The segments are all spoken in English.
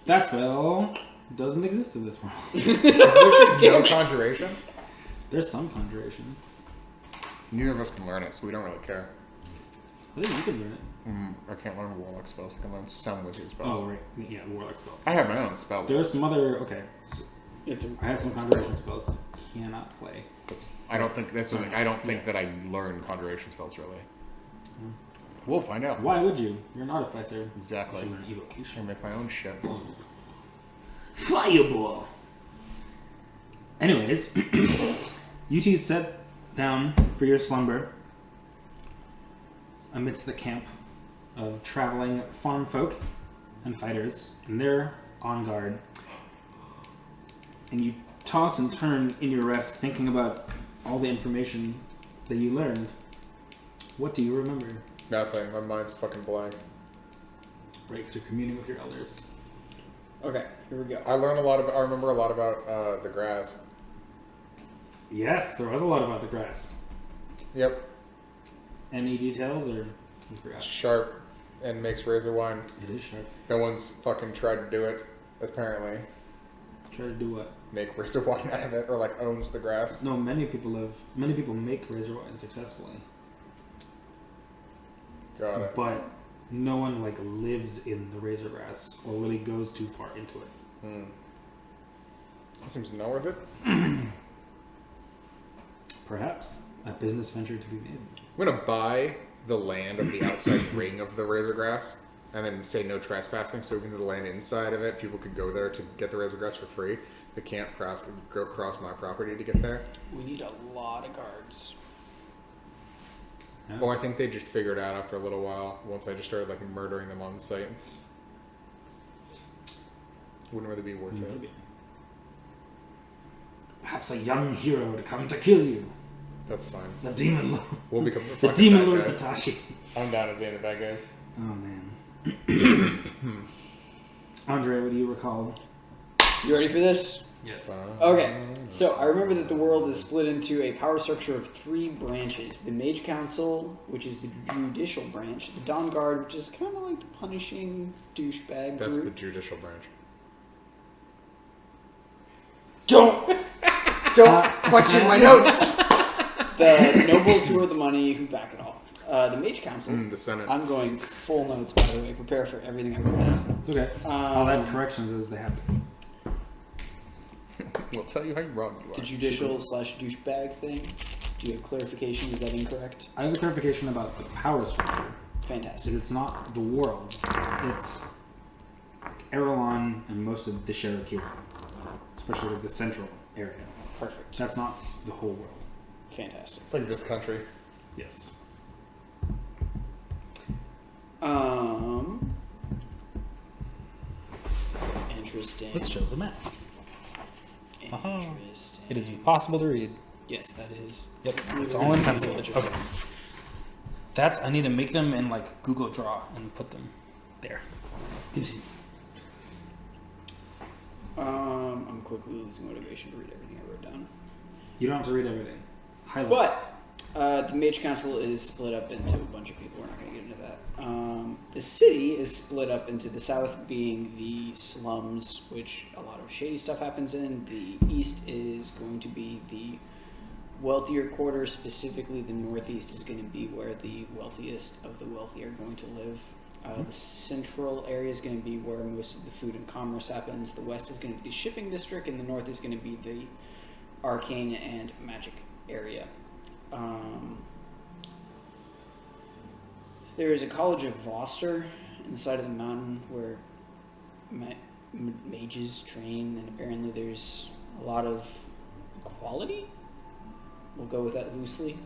That spell doesn't exist in this world. Is there no conjuration? There's some conjuration. Neither of us can learn it, so we don't really care. I think you can learn it. I can't learn warlock spells. I can learn some wizard spells. Oh, right. Yeah, warlock spells. I have my own spell list. There's some other... Okay. So I have some conjuration spells. Cannot play. I don't think that's something. I don't think that I learn conjuration spells really. We'll find out. Why would you? You're an artificer. Exactly. You learn I evocation. make my own shit. Fireball. Anyways, you two sat down for your slumber amidst the camp of traveling farm folk and fighters, and they're on guard. And you toss and turn in your rest, thinking about all the information that you learned. What do you remember? Nothing. My mind's fucking blank. Right, 'cause you're communing with your elders. Okay, here we go. I remember a lot about the grass. Yes, there was a lot about the grass. Yep. Any details, or you forgot? Sharp and makes razor wine. It is sharp. No one's fucking tried to do it, apparently. Try to do what? Make razor wine out of it, or like owns the grass. No, many people make razor wine successfully, Got it. but no one like lives in the razor grass or really goes too far into it. That seems not worth it. Perhaps a business venture to be made. I'm gonna buy the land of the outside ring of the razor grass, and then say no trespassing. So even the land inside of it, people could go there to get the razor grass for free. They can't go cross my property to get there. We need a lot of guards. Yeah. Well, I think they just figured out after a little while. Once I just started like murdering them on site, wouldn't really be worth it. Maybe. Perhaps a young hero to come to kill you. That's fine. The demon lord. We'll become the The fucking demon bad lord guys. Hitachi. I'm down at being the bad guys. Oh man. Andre, what do you recall? You ready for this? Yes. Okay, so I remember that the world is split into a power structure of 3 branches. The Mage Council, which is the judicial branch. The Dawn Guard, which is kind of like the punishing douchebag That's the group. judicial branch. Don't question my notes! The nobles who are the money who back it all. The Mage Council. The Senate. I'm going full notes, by the way. Prepare for everything I've written down. It's okay. I'll add corrections as they happen. We'll tell you how wrong you are. The judicial / douchebag thing. Do you have clarification? Is that incorrect? I have a clarification about the power structure. Fantastic. It's not the world. It's Erelon and most of the Cherokee, especially like the central area. Perfect. That's not the whole world. Fantastic. It's like this country. Yes. Interesting. Let's show the map. Interesting. It is impossible to read. Yes, that is. Yep, it's all in pencil. Okay. Okay. I need to make them in like Google Draw and put them there. Continue. I'm quickly losing motivation to read everything I wrote down. You don't have to read everything. Highlights. But the Mage Council is split up into a bunch of people. We're not going to get into that. The city is split up into the south being the slums, which a lot of shady stuff happens in. The east is going to be the wealthier quarters. Specifically, the northeast is going to be where the wealthiest of the wealthy are going to live. The central area is going to be where most of the food and commerce happens. The west is going to be the shipping district, and the north is going to be the arcane and magic area. There is a college of Voster in the side of the mountain where mages train, and apparently there's a lot of equality. We'll go with that loosely.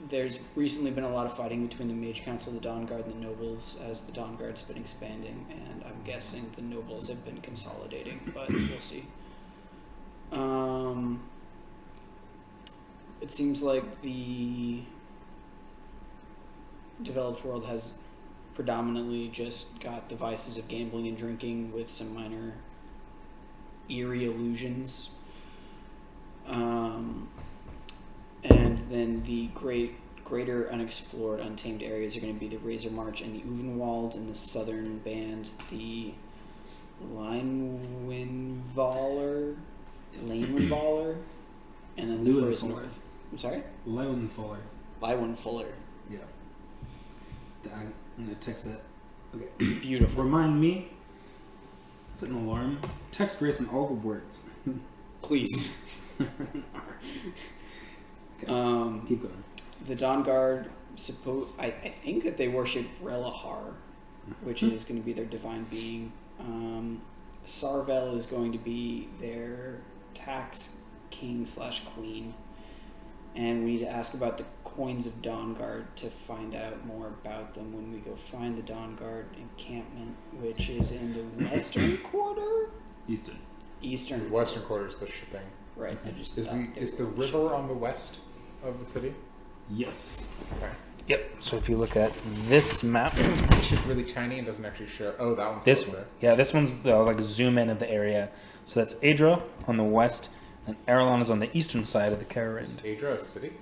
There's recently been a lot of fighting between the Mage Council, the Dawn Guard, and the Nobles, as the Dawn Guard's been expanding, and I'm guessing the Nobles have been consolidating, but we'll see. It seems like the developed world has predominantly just got the vices of gambling and drinking with some minor eerie illusions. And then the great greater unexplored, untamed areas are going to be the Razor March and the Uvenwald, and the southern band, the Leinwindvaler, and then the furthest Leuenfuller. north. I'm sorry? Leuenfuller. Leinwindfuller. Yeah. I'm gonna text that. Okay. Beautiful. Remind me. Set an alarm. Text Grayson all the words. Please. Keep going. The Dawn Guard, I think that they worship Relahar, which is going to be their divine being. Sarvel is going to be their tax king / queen. And we need to ask about the coins of Dawn Guard to find out more about them when we go find the Dawn Guard encampment, which is in the western quarter? Easton. Eastern. The western quarter is the shipping. Right. I just Is thought they the were river on the west of the city? Yes. Okay. Yep. So if you look at this map, This shit's really tiny and doesn't actually show. Oh, that one's this closer. this one's the like zoom in of the area. So that's Adra on the west, and Arelon is on the eastern side of the Is Cararind. Adra a city?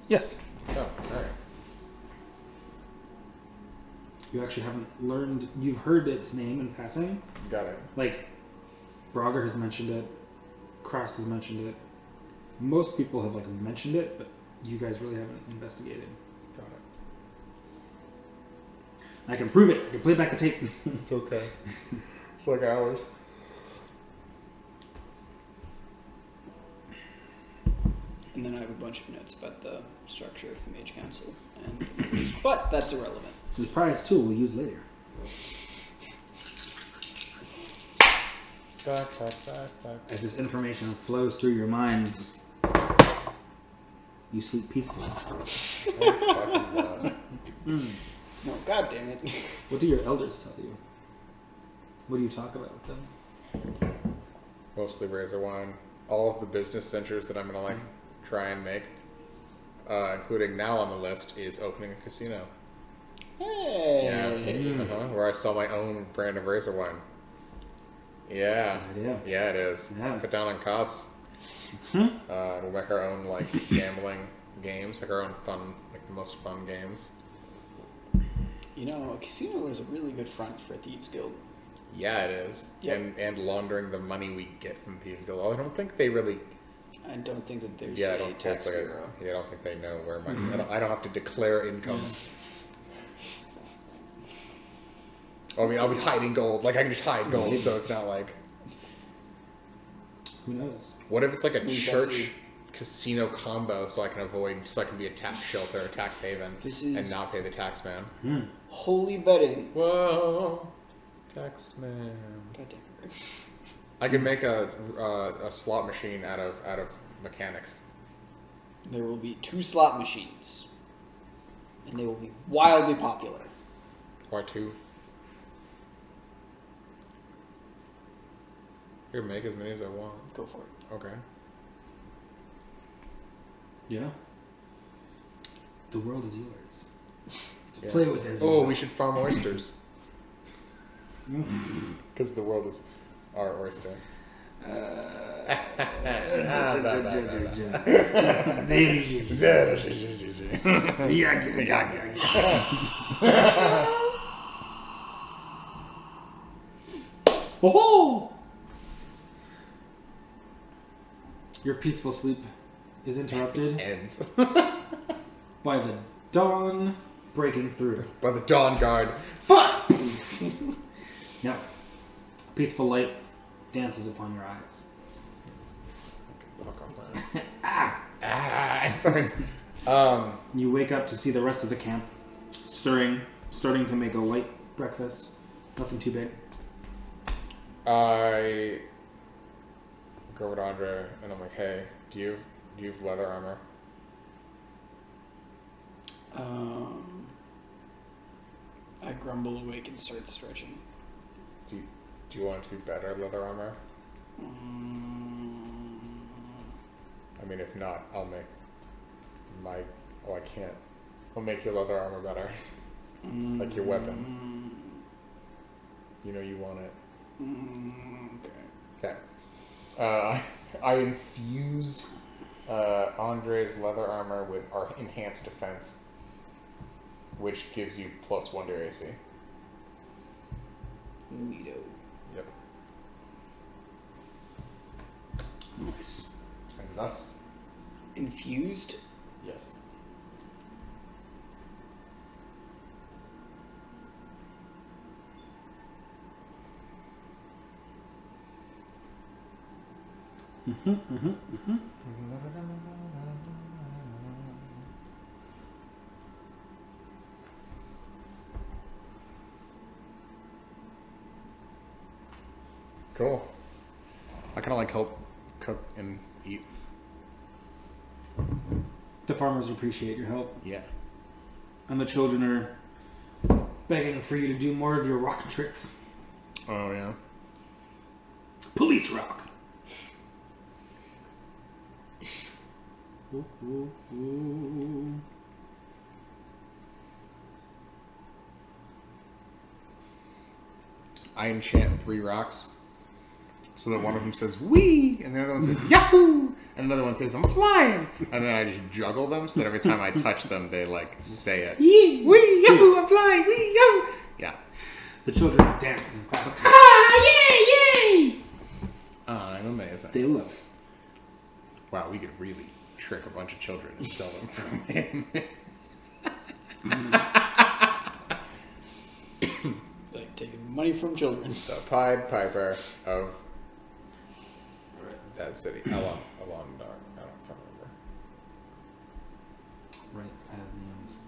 Yes. Oh, alright. You actually haven't learned. You've heard its name in passing. Got it. Like, Brogger has mentioned it. Cross has mentioned it. Most people have like mentioned it, but you guys really haven't investigated. Got it. I can prove it. I can play back the tape. It's okay. It's like ours. And then I have a bunch of notes about the structure of the Mage Council and the movies, but that's irrelevant. Surprise tool we'll use later. Back. As this information flows through your minds, you sleep peacefully. Oh, fucking God. No, god damn it. What do your elders tell you? What do you talk about with them? Mostly Razor Wine. All of the business ventures that I'm gonna like try and make, including now on the list, is opening a casino. Hey. Yeah, where I sell my own brand of Razor Wine. Yeah, That's a good idea. yeah, it is. Yeah. Cut down on costs. We'll make our own like gambling games, like our own fun, like the most fun games. You know, a casino is a really good front for a Thieves Guild. Yeah, it is. Yep. And laundering the money we get from Thieves Guild. I don't think they really. I don't think that there's Yeah, I a don't tax think bureau. I don't think they know where my. I don't have to declare incomes. I mean, I'll be hiding gold. Like I can just hide gold, so it's not like. Who knows? What if it's like a We shall church see. casino combo, so I can avoid, so I can be a tax shelter, a tax haven, This and is not pay the tax man. holy betting. Whoa, tax man. God damn it. I could make a slot machine out of mechanics. There will be 2 slot machines. And they will be wildly popular. Why 2? Here, make as many as I want. Go for it. Okay. Yeah. The world is yours. To Yeah. play with as you Oh, will. we should farm oysters. Because the world is our oyster. Oh! Your peaceful sleep is interrupted Ends. by the dawn breaking through. By the Dawn Guard. Fuck! No. Peaceful light dances upon your eyes. Fuck off my eyes. Ah, it burns. You wake up to see the rest of the camp starting to make a light breakfast. Nothing too big. I go over to Andre and I'm like, hey, do you have leather armor? I grumble awake and start stretching. Do you want to do better leather armor? I mean, if not, I'll make my. Oh, I can't. I'll make your leather armor better. Like your weapon. You know you want it. Okay. Okay. I infuse Andre's leather armor with our enhanced defense, which gives you +1 to AC. Neato. Yep. Nice. And thus, Infused. yes. Cool. I kind of like help cook and eat. The farmers appreciate your help, Yeah. and the children are begging for you to do more of your rock tricks. Oh yeah. Police rock. Ooh, ooh, ooh. I enchant 3 rocks, so that one of them says "wee" and the other one says "yahoo," and another one says "I'm flying," and then I just juggle them so that every time I touch them, they like say it. Yee. Wee yahoo! I'm flying. Wee yahoo! Yeah. The children dance and clap. I'm amazing. They love it. Wow, we could really trick a bunch of children and sell them from him. Like taking money from children. The Pied Piper of that city. How long dark? I don't remember. Right, I have names.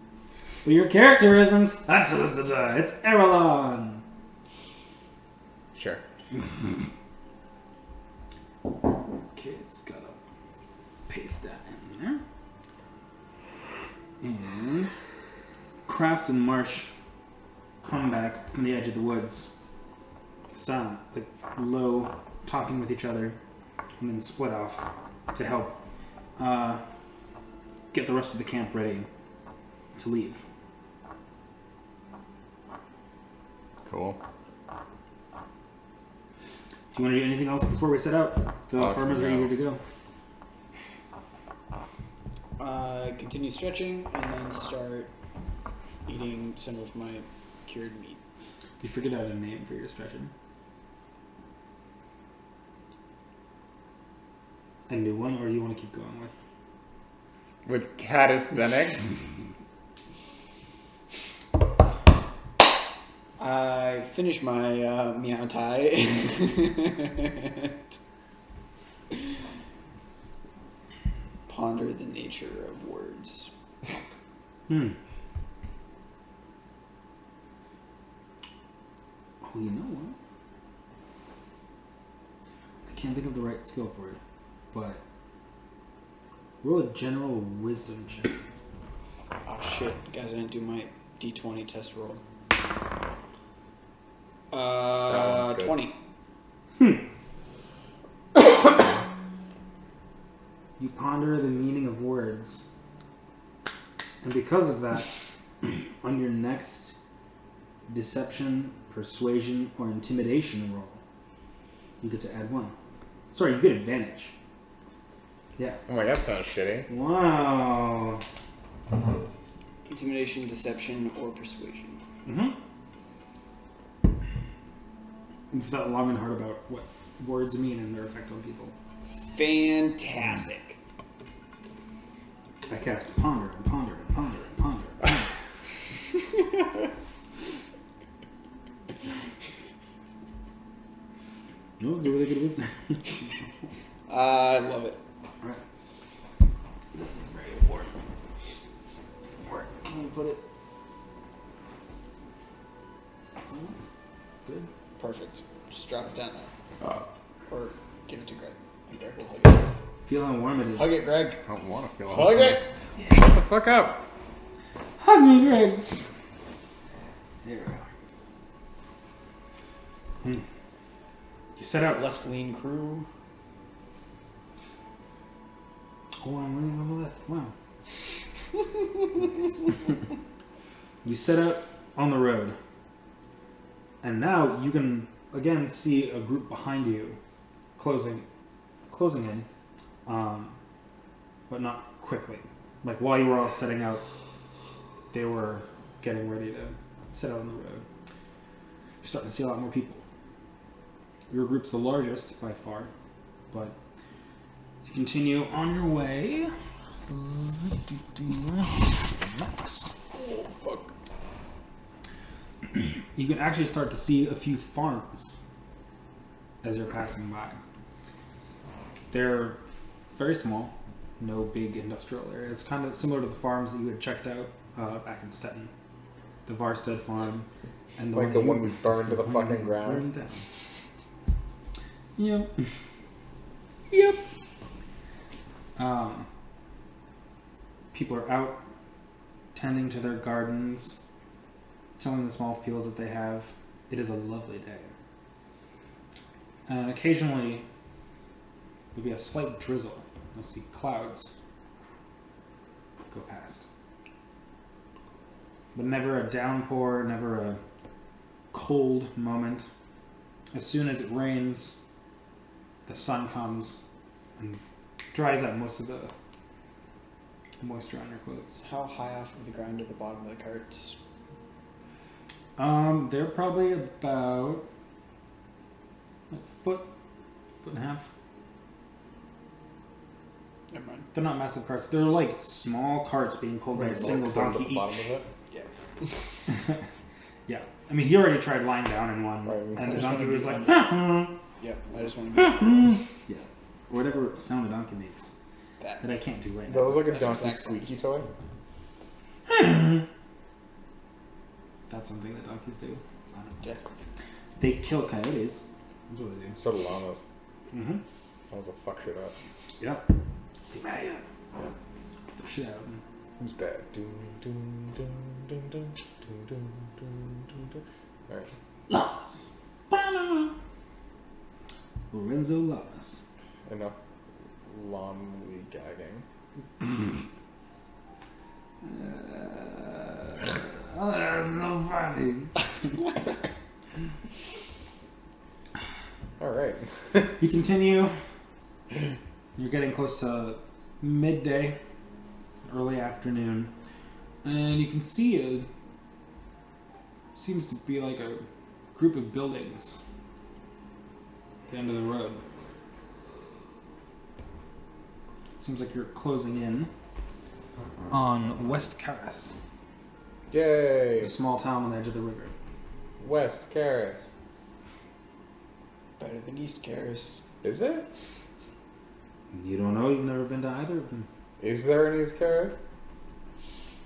But your character isn't. It's Erelon. Sure. Okay, just gotta paste that in there. And Crast and Marsh come back from the edge of the woods. Silent, like low, talking with each other, and then split off to help get the rest of the camp ready to leave. Cool. Do you want to do anything else before we set out? The farmers are no. eager to go. Continue stretching and then start eating some of my cured meat. You figured out a name for your stretching? A new one, or do you want to keep going with? With calisthenics. I finished my Meow Tai. Ponder the nature of words. Oh, you know what? I can't think of the right skill for it, but roll a general wisdom check. Oh shit, guys, I didn't do my D20 test roll. That one's good. 20. You ponder the meaning of words, and because of that, on your next deception, persuasion, or intimidation roll, you get to add 1. Sorry, you get advantage. Yeah. Oh my, that sounds shitty. Wow. Intimidation, deception, or persuasion. You've thought long and hard about what words mean and their effect on people. Fantastic. I cast ponder and ponder and ponder and ponder. And ponder. No, it's a really good wisdom. I love it. Alright. This is very important. Where can we put it? Somewhere? Good. Perfect. Just drop it down there. Or give it to Greg. And Greg will hug it. Feel how warm it is. Hug it, Greg. I don't want to feel Hug it. Shut the fuck up. Hug me, Greg. There we go. You set out. Left lean crew. Oh, I'm leaning on the left. Wow. Nice. You set out on the road. And now you can again see a group behind you closing in. but not quickly. Like while you were all setting out, they were getting ready to set out on the road. You're starting to see a lot more people. Your group's the largest by far, but you continue on your way. Maps. Oh, fuck. You can actually start to see a few farms as you're passing by. They're very small, no big industrial areas. Kind of similar to the farms that you had checked out back in Stettin. The Varstead farm and Like the one we burned to the fucking burned ground. down. Yep. Yep. People are out tending to their gardens, tilling the small fields that they have. It is a lovely day. And occasionally, there'll be a slight drizzle. You'll see clouds go past. But never a downpour, never a cold moment. As soon as it rains, the sun comes and dries out most of the moisture on your clothes. How high off of the ground are the bottom of the carts? They're probably about a foot and a half. Never mind. They're not massive carts. They're like small carts being pulled by a single donkey at the bottom each. of it. Yeah. Yeah. I mean, he already tried lying down in one, Right, and I the just donkey wanna was be like, one. Yep. I just want to be yeah, whatever sound a donkey makes that. that I can't do right That now. was like a That donkey exact sound. squeaky toy. That's something that donkeys do. I don't know. Definitely. They kill coyotes. That's what they do. So do llamas. Mm-hmm. Llamas will fuck shit up. Yep. Be mad. Yeah. The shit out of them. Who's bad? Doom, doom, doom, doom, doom, doom, doom, doom, doom, doom. Alright. Lamas. Ba-da. Lorenzo Lamas. Enough Lomley gagging. No funny. Alright. You continue. You're getting close to midday, early afternoon, and you can see seems to be like a group of buildings at the end of the road. Seems like you're closing in on West Karis, Yay! a small town on the edge of the river. West Karis. Better than East Karis. Is it? You don't know, you've never been to either of them. Is there an East Karis?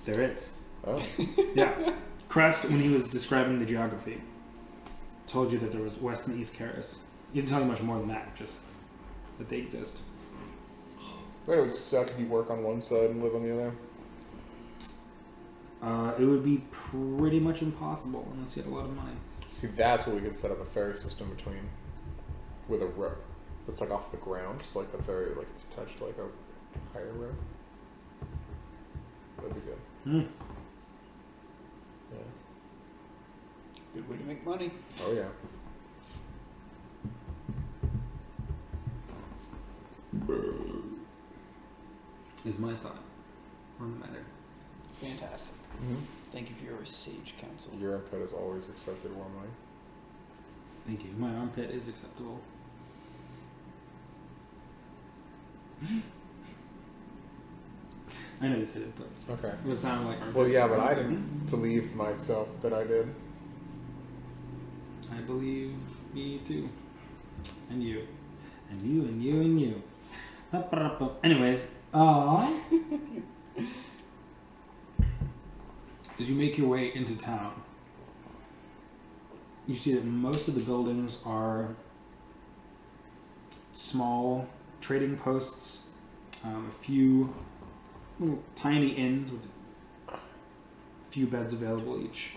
There is. Oh. Yeah. Crest, when he was describing the geography, told you that there was West and East Karis. He didn't tell you much more than that, just that they exist. It would suck if you work on one side and live on the other. It would be pretty much impossible unless you had a lot of money. See, that's where we could set up a ferry system between, with a rope that's like off the ground, just like the ferry, like it's touched like a higher rope. That'd be good. Hmm. Yeah. Good way to make money. Oh yeah. Is my thought on the matter. Fantastic. Mm-hmm. Thank you for your sage counsel. Your input is always accepted warmly. Thank you. My armpit is acceptable. I know you said it, but Okay. it would sound like armpit. Well, yeah, but I didn't believe myself that I did. I believe me too. And you. And you and you and you. Anyways, as you make your way into town, you see that most of the buildings are small trading posts, a few little tiny inns with a few beds available each.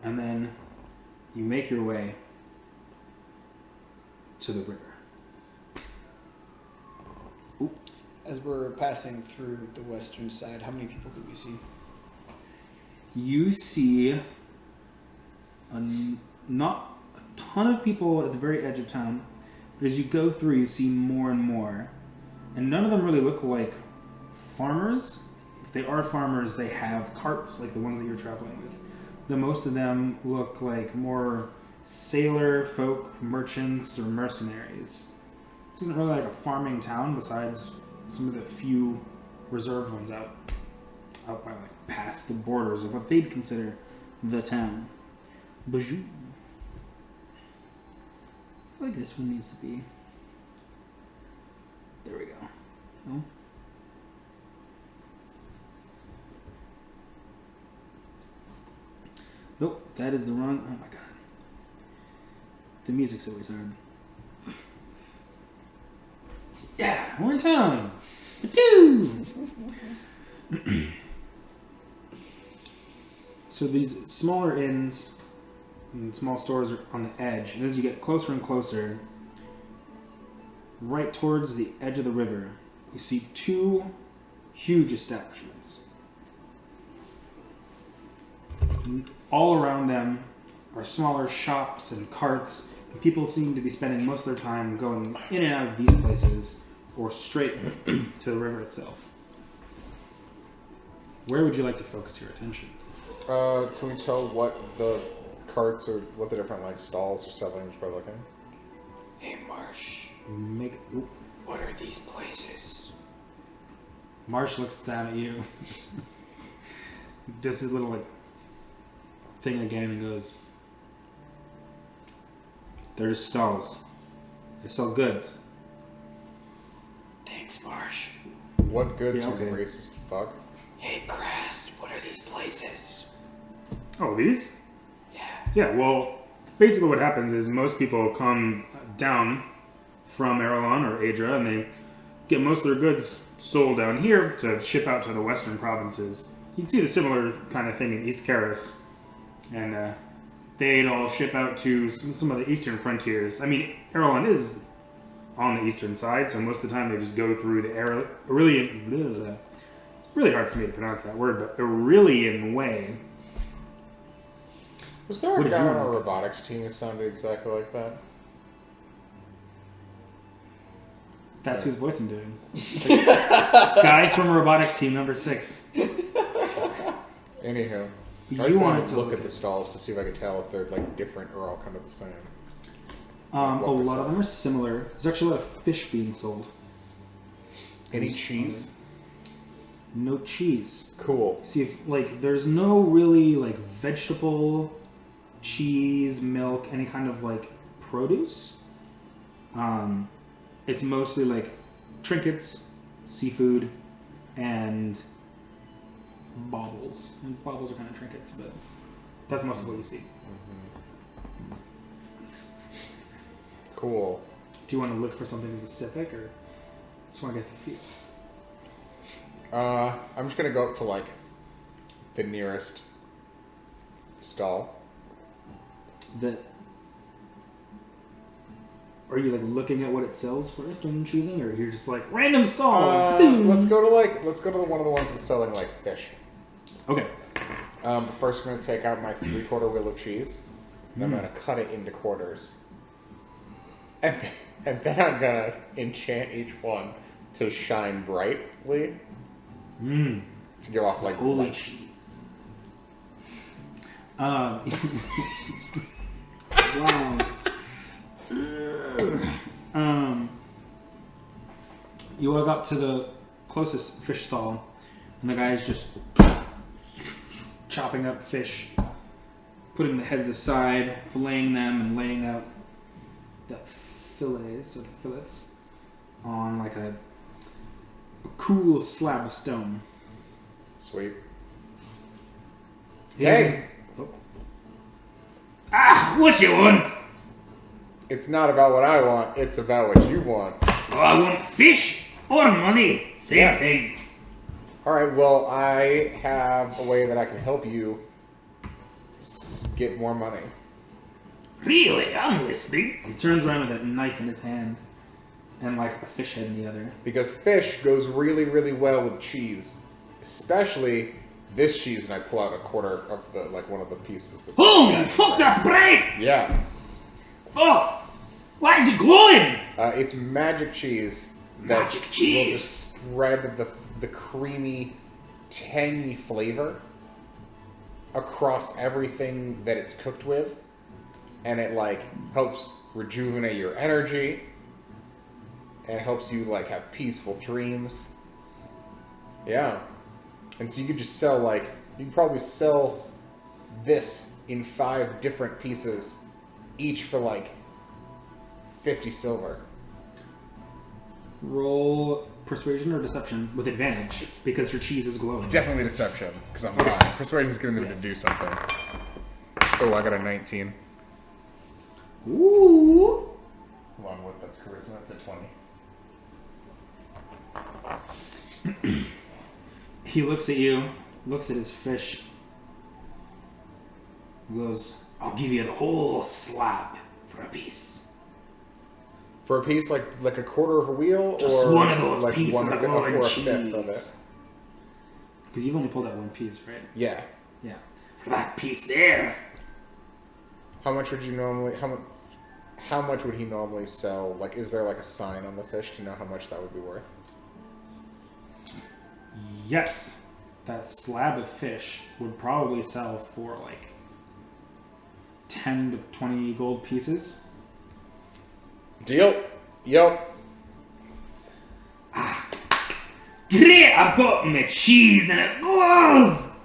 And then you make your way to the river. As we're passing through the western side, how many people do we see? You see not a ton of people at the very edge of town, but as you go through, you see more and more. And none of them really look like farmers. If they are farmers, they have carts like the ones that you're traveling with. The most of them look like more sailor folk, merchants, or mercenaries. This isn't really like a farming town besides some of the few reserved ones out by like past the borders of what they'd consider the town. Bajou. I like this one needs to be. There we go. No? Nope, that is the wrong. Oh my god. The music's always hard. Yeah, we're in town. Two. So these smaller inns and small stores are on the edge, and as you get closer and closer, right towards the edge of the river, you see two huge establishments. And all around them are smaller shops and carts, and people seem to be spending most of their time going in and out of these places or straight to the river itself. Where would you like to focus your attention? Can we tell what the carts or what the different like stalls are selling just by looking? Hey, Marsh. Oop. What are these places? Marsh looks down at you. Does his little like thing again and goes, "They're just stalls. They sell goods." Thanks, Marsh. What goods, Yeah, you okay. racist fuck? Hey, Crast. What are these places? Oh, these? Yeah. Yeah, well, basically what happens is most people come down from Erelon or Adra and they get most of their goods sold down here to ship out to the western provinces. You can see the similar kind of thing in East Karis. And they'd all ship out to some of the eastern frontiers. I mean, Erelon is on the eastern side, so most of the time they just go through the Aurelian... It's really hard for me to pronounce that word, but Aurelian Way. Was there What a did guy you on our want? robotics team who sounded exactly like that? That's whose voice I'm doing. Guy from robotics team number 6. Anywho, I You just wanted wanted to to look at the stalls to see if I could tell if they're like different or all kind of the same. A what lot of them are similar. There's actually a lot of fish being sold. Any There's- cheese? No cheese. Cool. See, if like there's no really like vegetable, cheese, milk, any kind of like produce. It's mostly like trinkets, seafood, and baubles. And baubles are kind of trinkets, but that's most of what you see. Cool. Do you want to look for something specific, or just want to get the feel? I'm just gonna go up to like the nearest stall. That are you like looking at what it sells first and choosing, or you're just like random stall? Boom. Let's go to one of the ones that's selling like fish. Okay. But first, I'm gonna take out my 3/4 wheel of cheese, and I'm gonna cut it into quarters, and then I'm gonna enchant each one to shine brightly Mmm. to give off like Holy light. cheese. Wow. You walk up to the closest fish stall, and the guy is just chopping up fish, putting the heads aside, filleting them, and laying out the fillets on like a cool slab of stone. Sweet. He Hey! doesn't- Ah, what you want? It's not about what I want, it's about what you want. Oh, I want fish or money. Same Yeah. thing. Alright, well, I have a way that I can help you get more money. Really? I'm listening. He turns around with a knife in his hand and like a fish head in the other. Because fish goes really, really well with cheese. Especially this cheese, and I pull out a quarter of the, like, one of the pieces. That's Holy fuck, that's bright! Yeah. Fuck! Why is it glowing? It's magic cheese that Magic cheese! will just spread the creamy, tangy flavor across everything that it's cooked with, and it like helps rejuvenate your energy and helps you like have peaceful dreams. Yeah. And so you could just sell like, you could probably sell this in 5 different pieces, each for like 50 silver. Roll persuasion or deception with advantage because your cheese is glowing. Definitely deception, because I'm lying. Persuasion's getting them Yes. to do something. Oh, I got a 19. Ooh. Hold on, what? That's charisma. That's a 20. He looks at you, looks at his fish, goes, I'll give you the whole slab for a piece. For a piece, like a quarter of a wheel, Just or one of those like pieces one of fifth, glowing or a cheese. fifth of it. Because you've only pulled out one piece, right? Yeah. Yeah. For that piece there. How much would you normally? How much would he normally sell? Like, is there like a sign on the fish to know how much that would be worth? Yes. That slab of fish would probably sell for like 10 to 20 gold pieces. Deal. Yep. Great! I've got my cheese and it glows!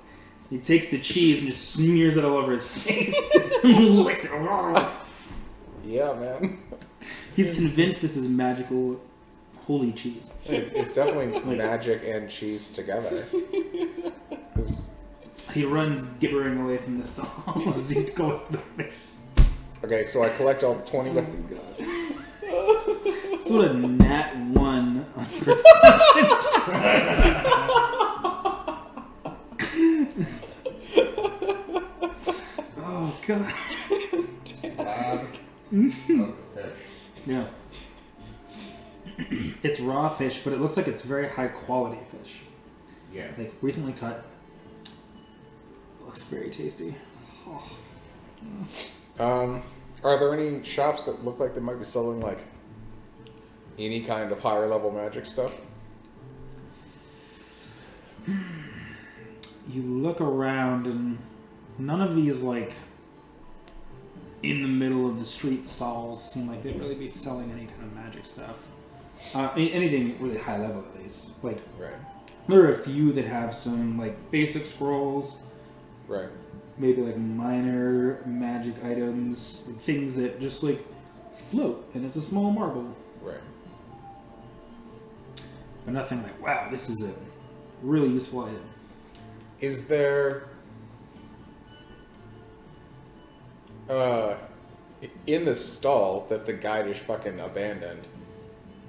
He takes the cheese and just smears it all over his face. Licks it. Yeah, man. He's convinced this is magical, holy cheese. It's definitely magic and cheese together. He runs gibbering away from the stall as he collects the fish. Okay, so I collect all 20. It's what a nat 1 on perception. Oh, God. Yeah. It's raw fish, but it looks like it's very high quality fish. Yeah. Like recently cut. Looks very tasty. Are there any shops that look like they might be selling like any kind of higher level magic stuff? You look around and none of these like in the middle of the street stalls seem like they'd really be selling any kind of magic stuff. Anything really high level at least. Like Right. there are a few that have some like basic scrolls, Right. maybe like minor magic items, things that just like float and it's a small marble. Right. But nothing like, wow, this is a really useful item. Is there in the stall that the guy just fucking abandoned,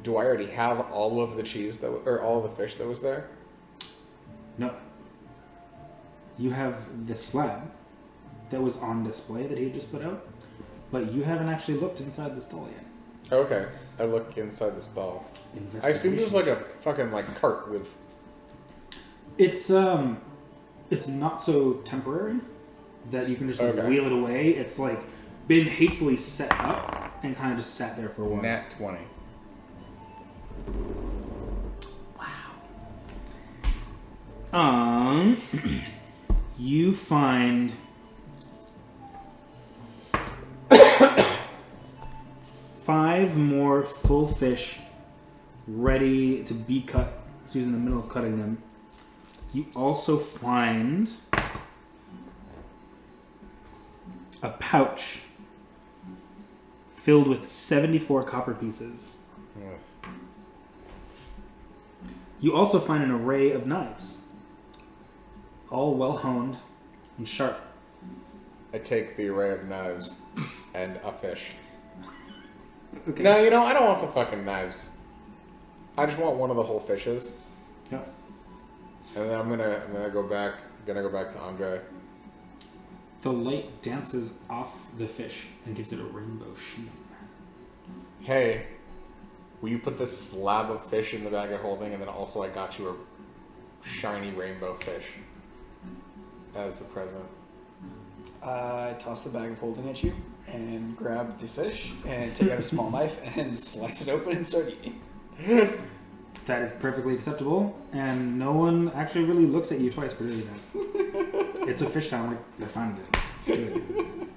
do I already have all of the cheese that or all of the fish that was there? No. You have the slab that was on display that he just put out, but you haven't actually looked inside the stall yet. Okay. I look inside the stall. I assume there's like a fucking like cart with It's not so temporary that you can just like, Okay. wheel it away. It's like been hastily set up and kind of just sat there for a while. nat 20. You find 5 more full fish ready to be cut. So he's in the middle of cutting them. You also find a pouch filled with 74 copper pieces. Ugh. You also find an array of knives, all well honed and sharp. I take the array of knives and a fish. Okay. No, you know, I don't want the fucking knives. I just want one of the whole fishes. Yeah. And then I'm gonna go back to Andre. The light dances off the fish and gives it a rainbow sheen. Hey, will you put this slab of fish in the bag of holding, and then also I got you a shiny rainbow fish as a present. I toss the bag of holding at you and grab the fish and take out a small knife and slice it open and start eating. That is perfectly acceptable, and no one actually really looks at you twice for doing that. It's a fish town, like they're fine with it. Good.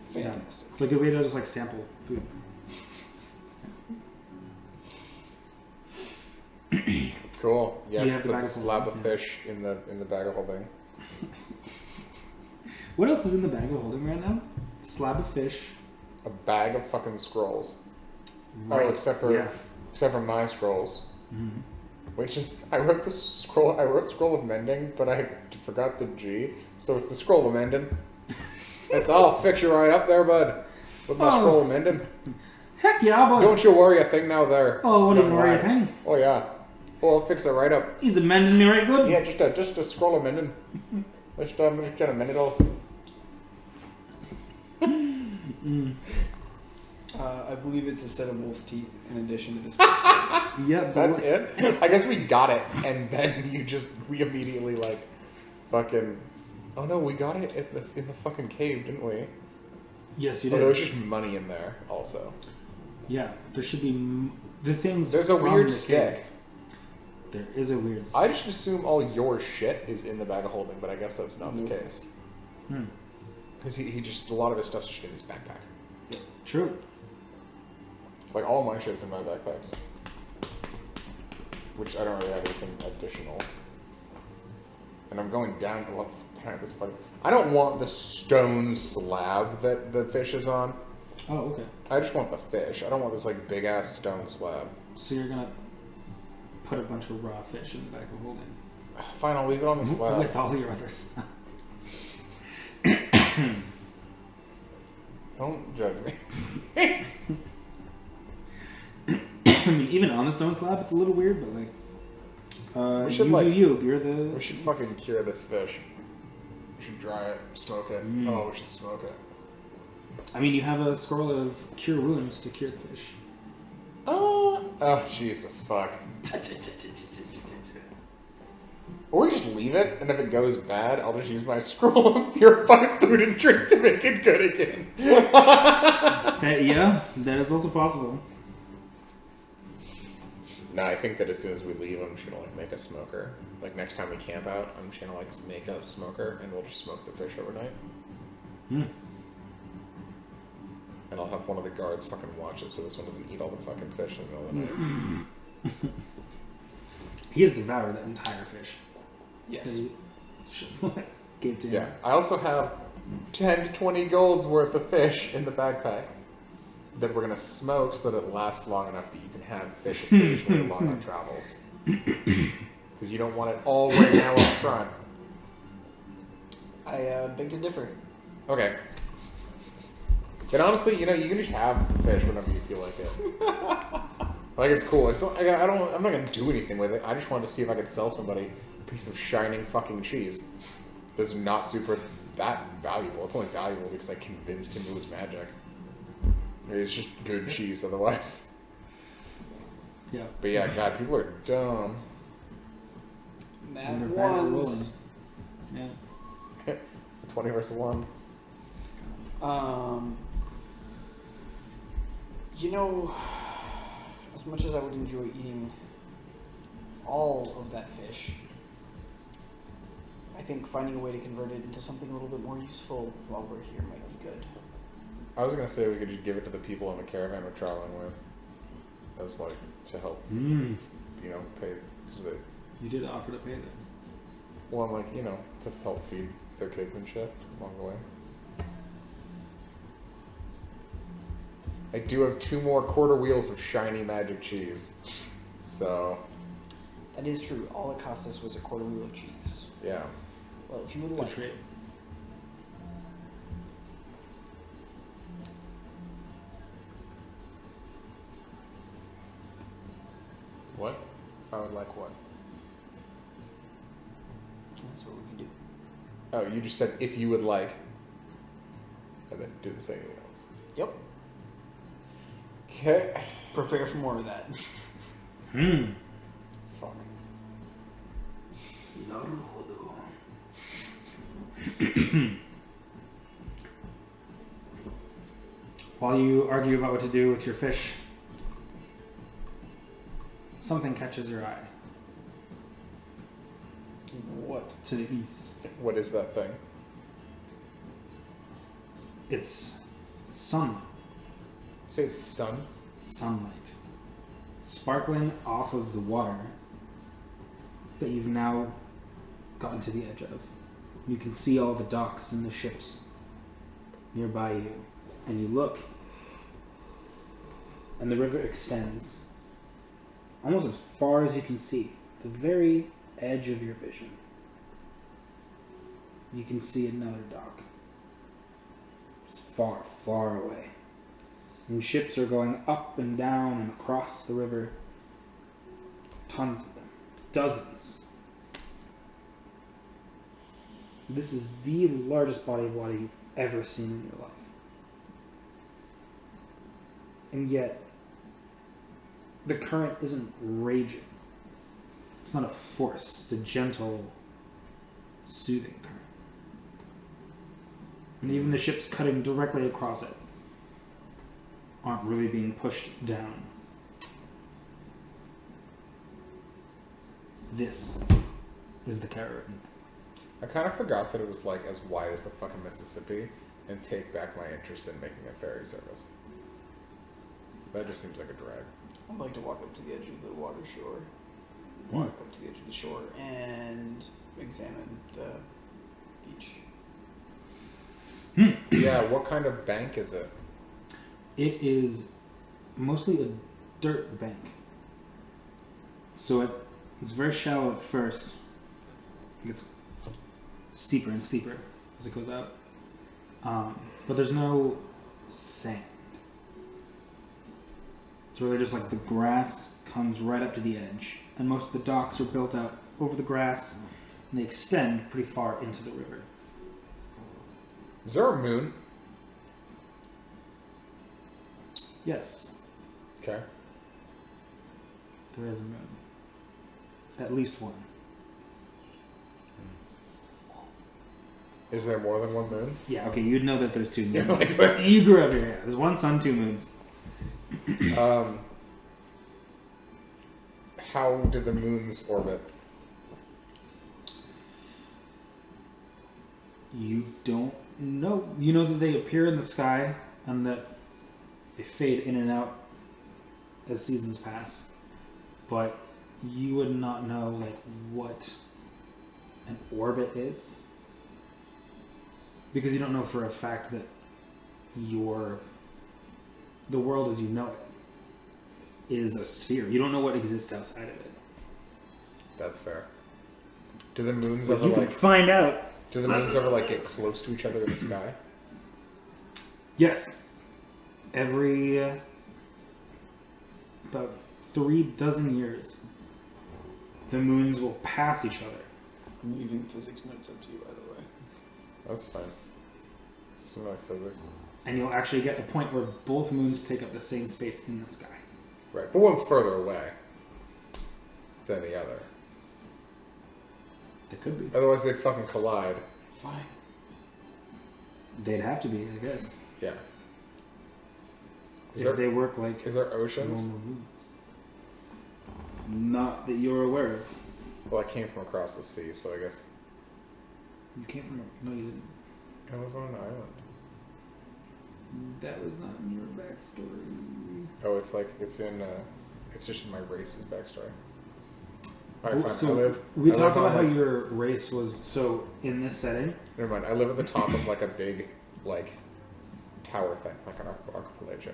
Fantastic. It's a good way to just like sample food. Cool. Yeah, You have the put bag the of slab holding, of yeah. fish in the bag of holding. What else is in the bag of holding right now? Slab of fish. A bag of fucking scrolls. Right. Oh, except for my scrolls. Mhm. Which is, I wrote scroll of mending, but I forgot the G, so it's the scroll of mending. It's all fix you right up there, bud. With my Oh. scroll of mending. Heck yeah, boy. Don't you worry a thing now there. Oh, what do you young worry a lad. thing? Oh yeah. Oh, I'll fix it right up. He's amending me right good. Yeah, just a scroll of mending. Just gonna mend it all. I believe it's a set of wolf's teeth in addition to this. First Yeah, but That's it. I guess we got it, and then we immediately like, fucking. Oh no, we got it in the fucking cave, didn't we? yes, you Oh, there was did. just money in there also. Yeah, there should be the things. There's a from weird the stick. cave. There is a weird stick. I just assume all your shit is in the bag of holding, but I guess that's not Nope. the case. Hmm. Because he just, a lot of his stuff's just in his backpack. True. Like, all my shit's in my backpacks. Which I don't really have anything additional. And I'm going down to what this funny. I don't want the stone slab that the fish is on. Oh, okay. I just want the fish. I don't want this, like, big-ass stone slab. So you're gonna put a bunch of raw fish in the bag of holding Fine, I'll leave it on the slab. with all your other stuff. Don't judge me. I mean, even on the stone slab, it's a little weird, but like, We should, you like- do you. You're We the. should fucking cure this fish. We should dry it, smoke it. Mm. Oh, we should smoke it. I mean, you have a scroll of cure wounds to cure the fish. Oh, Jesus, fuck. Or we just leave it, and if it goes bad, I'll just use my scroll of purified food and drink to make it good again. Yeah, that is also possible. No, I think that as soon as we leave, I'm just gonna like make a smoker. Like next time we camp out, I'm just gonna like make a smoker, and we'll just smoke the fish overnight. Hmm. And I'll have one of the guards fucking watch it, so this one doesn't eat all the fucking fish in the middle of the night. He has devoured the entire fish. Yes. That he gave to him. Yeah, I also have 10 to 20 golds worth of fish in the backpack that we're gonna smoke so that it lasts long enough that you can have fish occasionally along our travels. Because you don't want it all right now up front. I beg to differ. Okay. But honestly, you know, you can just have the fish whenever you feel like it. Like, it's cool. It's not, I'm not gonna do anything with it. I just wanted to see if I could sell somebody a piece of shining fucking cheese that's not super that valuable. It's only valuable because I convinced him it was magic. It's just good cheese otherwise. Yeah. But yeah, God, people are dumb. And Mad they're bad at ones. rolling. Yeah. 20 versus 1. You know, as much as I would enjoy eating all of that fish, I think finding a way to convert it into something a little bit more useful while we're here might be good. I was gonna say we could just give it to the people in the caravan we're traveling with. As like, to help, Mm. you know, pay, because they, You did offer to pay them. well, like, you know, to help feed their kids and shit along the way. I do have 2 more quarter wheels of shiny magic cheese. So, That is true. All it cost us was a quarter wheel of cheese. yeah. Well, if you would Good like, trade. What? I would like what? that's what we can do. Oh, you just said if you would like. And then didn't say anything else. Yep. Okay. Prepare for more of that. Hmm. Fuck. While you argue about what to do with your fish, something catches your eye What? to the east. What is that thing? It's sun, Say it's sun. sunlight, sparkling off of the water that you've now gotten to the edge of. You can see all the docks and the ships nearby you, and you look, and the river extends almost as far as you can see, the very edge of your vision. You can see another dock. It's far, far away. And ships are going up and down and across the river. Tons of them. Dozens. This is the largest body of water you've ever seen in your life. And yet, the current isn't raging. It's not a force. It's a gentle, soothing current. And even the ships cutting directly across it aren't really being pushed down. This is the Caribbean. I kind of forgot that it was like as wide as the fucking Mississippi, and take back my interest in making a ferry service. That just seems like a drag. I'd like to walk up to the edge of the water shore. Walk up to the edge of the shore and examine the beach. Yeah, what kind of bank is it? It is mostly a dirt bank. So it's very shallow at first. It gets steeper and steeper as it goes out. But there's no sand. It's really just like the grass comes right up to the edge. And most of the docks are built out over the grass. And they extend pretty far into the river. Is there a moon? Yes, Okay. there is a moon. At least one. Is there more than one moon? Yeah, okay, you'd know that there's two Yeah, moons. like, but- You grew up here. Yeah. There's one sun, two moons. How did the moons orbit? You don't know. You know that they appear in the sky and that they fade in and out as seasons pass. But you would not know like what an orbit is. Because you don't know for a fact that the world as you know it is a sphere. You don't know what exists outside of it. That's fair. Do the moons But ever you can like? find out. Do the moons ever like get close to each other in the sky? Yes. Every about 36 years, the moons will pass each other. I'm leaving physics notes up to you, by the way. That's fine. It's not like physics. And you'll actually get a point where both moons take up the same space in the sky. Right, but one's further away than the other. It could be. Otherwise, they fucking collide. Fine. They'd have to be, I guess. Yeah. Is If there, they work like is there oceans? normal moons. Not that you're aware of. Well, I came from across the sea, so I guess. You came from... No, you didn't. I live on an island. That was not in your backstory. Oh, it's like, it's in, it's just in my race's backstory. Alright, fine. So we I talked live on, about how like- your race was... So, in this setting, Never mind. I live at the top of like a big, like, tower thing, like an archipelago.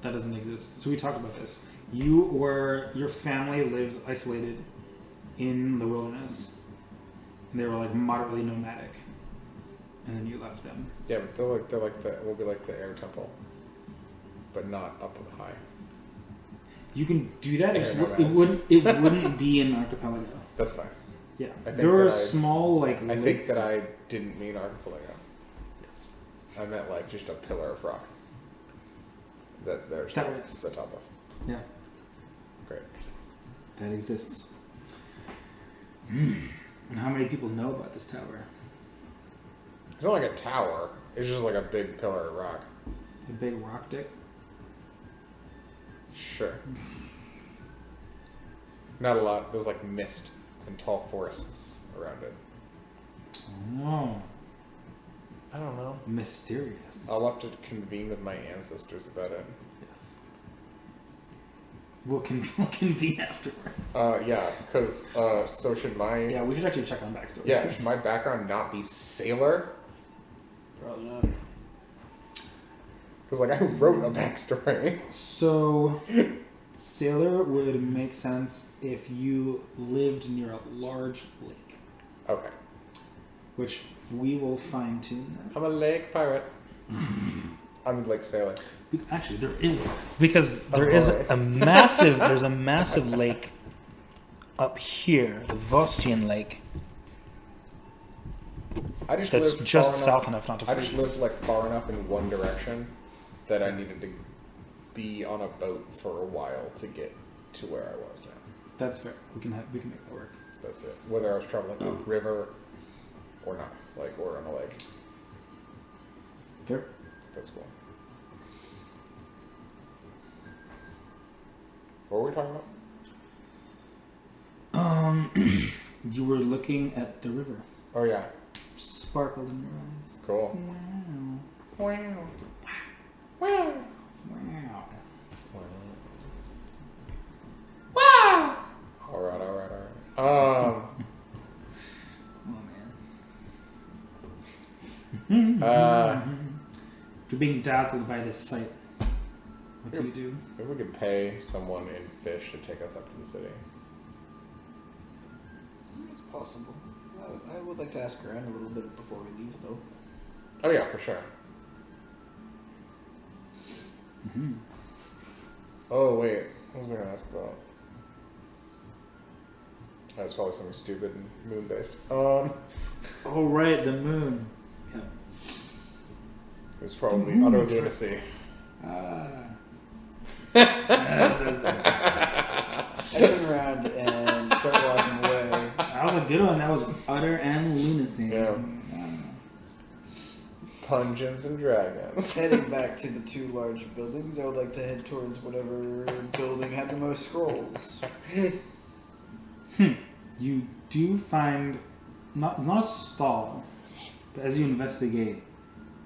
that doesn't exist. So we talked about this. Your family lived isolated in the wilderness. And they were like moderately nomadic. And then you left them. Yeah, but we'll be like the air temple, but not up high. You can do that. Yeah, It wouldn't be an archipelago. That's fine. Yeah. I think There are that I- small like I think lakes. that I didn't mean archipelago. Yes. I meant like just a pillar of rock. That there's That works. the top of. Yeah. Great. That exists. And how many people know about this tower? It's not like a tower. It's just like a big pillar of rock. A big rock dick? Sure. Not a lot. There's like mist and tall forests around it. Oh, I don't know. mysterious. I'll have to convene with my ancestors about it. Yes. We'll convene afterwards. Yeah, because so should my Yeah, we should actually check on backstory. yeah, should my background not be sailor? Probably not. Because like I wrote a backstory. So, sailor would make sense if you lived near a large lake, Okay. which we will fine tune. I'm a lake pirate. I'm a lake sailor. Actually, there is. Because there is a massive lake up here, the Vostian Lake, I just that's lived just far south enough. enough not to I just freeze. lived like far enough in one direction that I needed to be on a boat for a while to get to where I was now. That's fair. We can make that work. That's it. Whether I was traveling upriver or not, like or on a lake. Fair. That's cool. What were we talking about? You were looking at the river. Oh yeah. Sparkled in your eyes. Cool. Wow. Wow. Wow. Alright. Oh man. You're being dazzled by this sight. What do you do? Maybe we could pay someone in fish to take us up to the city. It's possible. I would like to ask around a little bit before we leave, though. Oh yeah, for sure. Mm-hmm. Oh wait, what was I gonna ask about? That's probably something stupid and moon based. Oh right, the moon. Yeah. It was probably utter lunacy. I turn around and start walking away. That was a good one. That was utter and lunacy. Yeah. Dungeons and Dragons. Heading back to the two large buildings, I would like to head towards whatever building had the most scrolls. You do find not a stall, but as you investigate,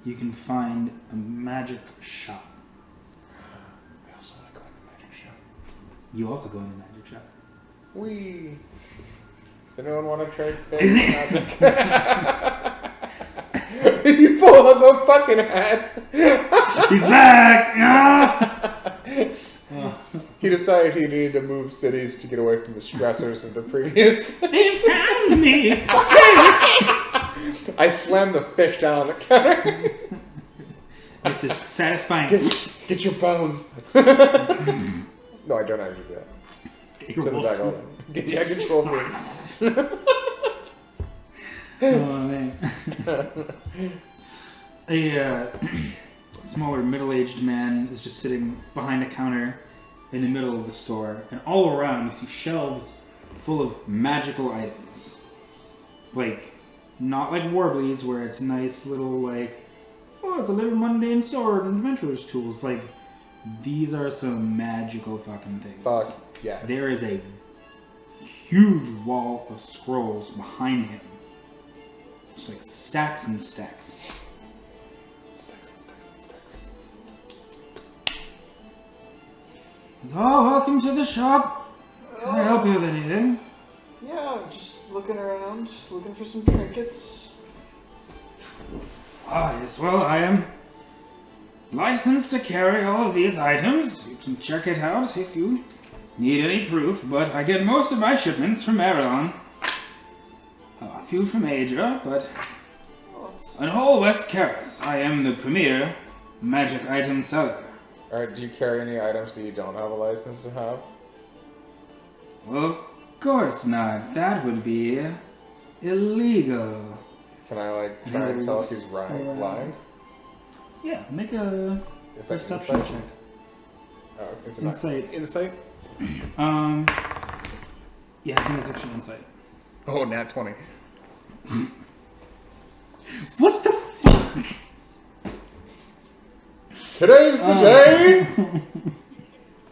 you can find a magic shop. I also want to go in the magic shop. You also go in the magic shop. Wee. Does anyone want to trade bits magic? You pull up a fucking hat. He's back! Ah! He decided he needed to move cities to get away from the stressors of the previous. They found me! I slammed the fish down on the counter. It's a satisfying. Get your bones. No, I don't actually do that. Get your Send it wolf back tooth. over. Yeah, control food. Oh man. A smaller middle-aged man is just sitting behind a counter in the middle of the store, and all around you see shelves full of magical items. Like, not like Warblies, where it's nice little, like, oh, it's a little mundane store of adventurer's tools. Like, these are some magical fucking things. Fuck yes. There is a huge wall of scrolls behind him. Just like stacks and stacks. Stacks. So, welcome to the shop. Can I help you with anything? Yeah, just looking around, looking for some trinkets. Ah, yes, well, I am licensed to carry all of these items. You can check it out if you need any proof, but I get most of my shipments from Erelon. A few from Asia, but in all West Karas, I am the premier magic item seller. Alright, do you carry any items that you don't have a license to have? Well, of course not. That would be illegal. Can I, like, try and tell if he's lying? Yeah, make a Is that perception insight? check. Oh, is it Insight. not? Insight? Yeah, I think it's actually insight. Oh, nat 20. What the? Today's the day!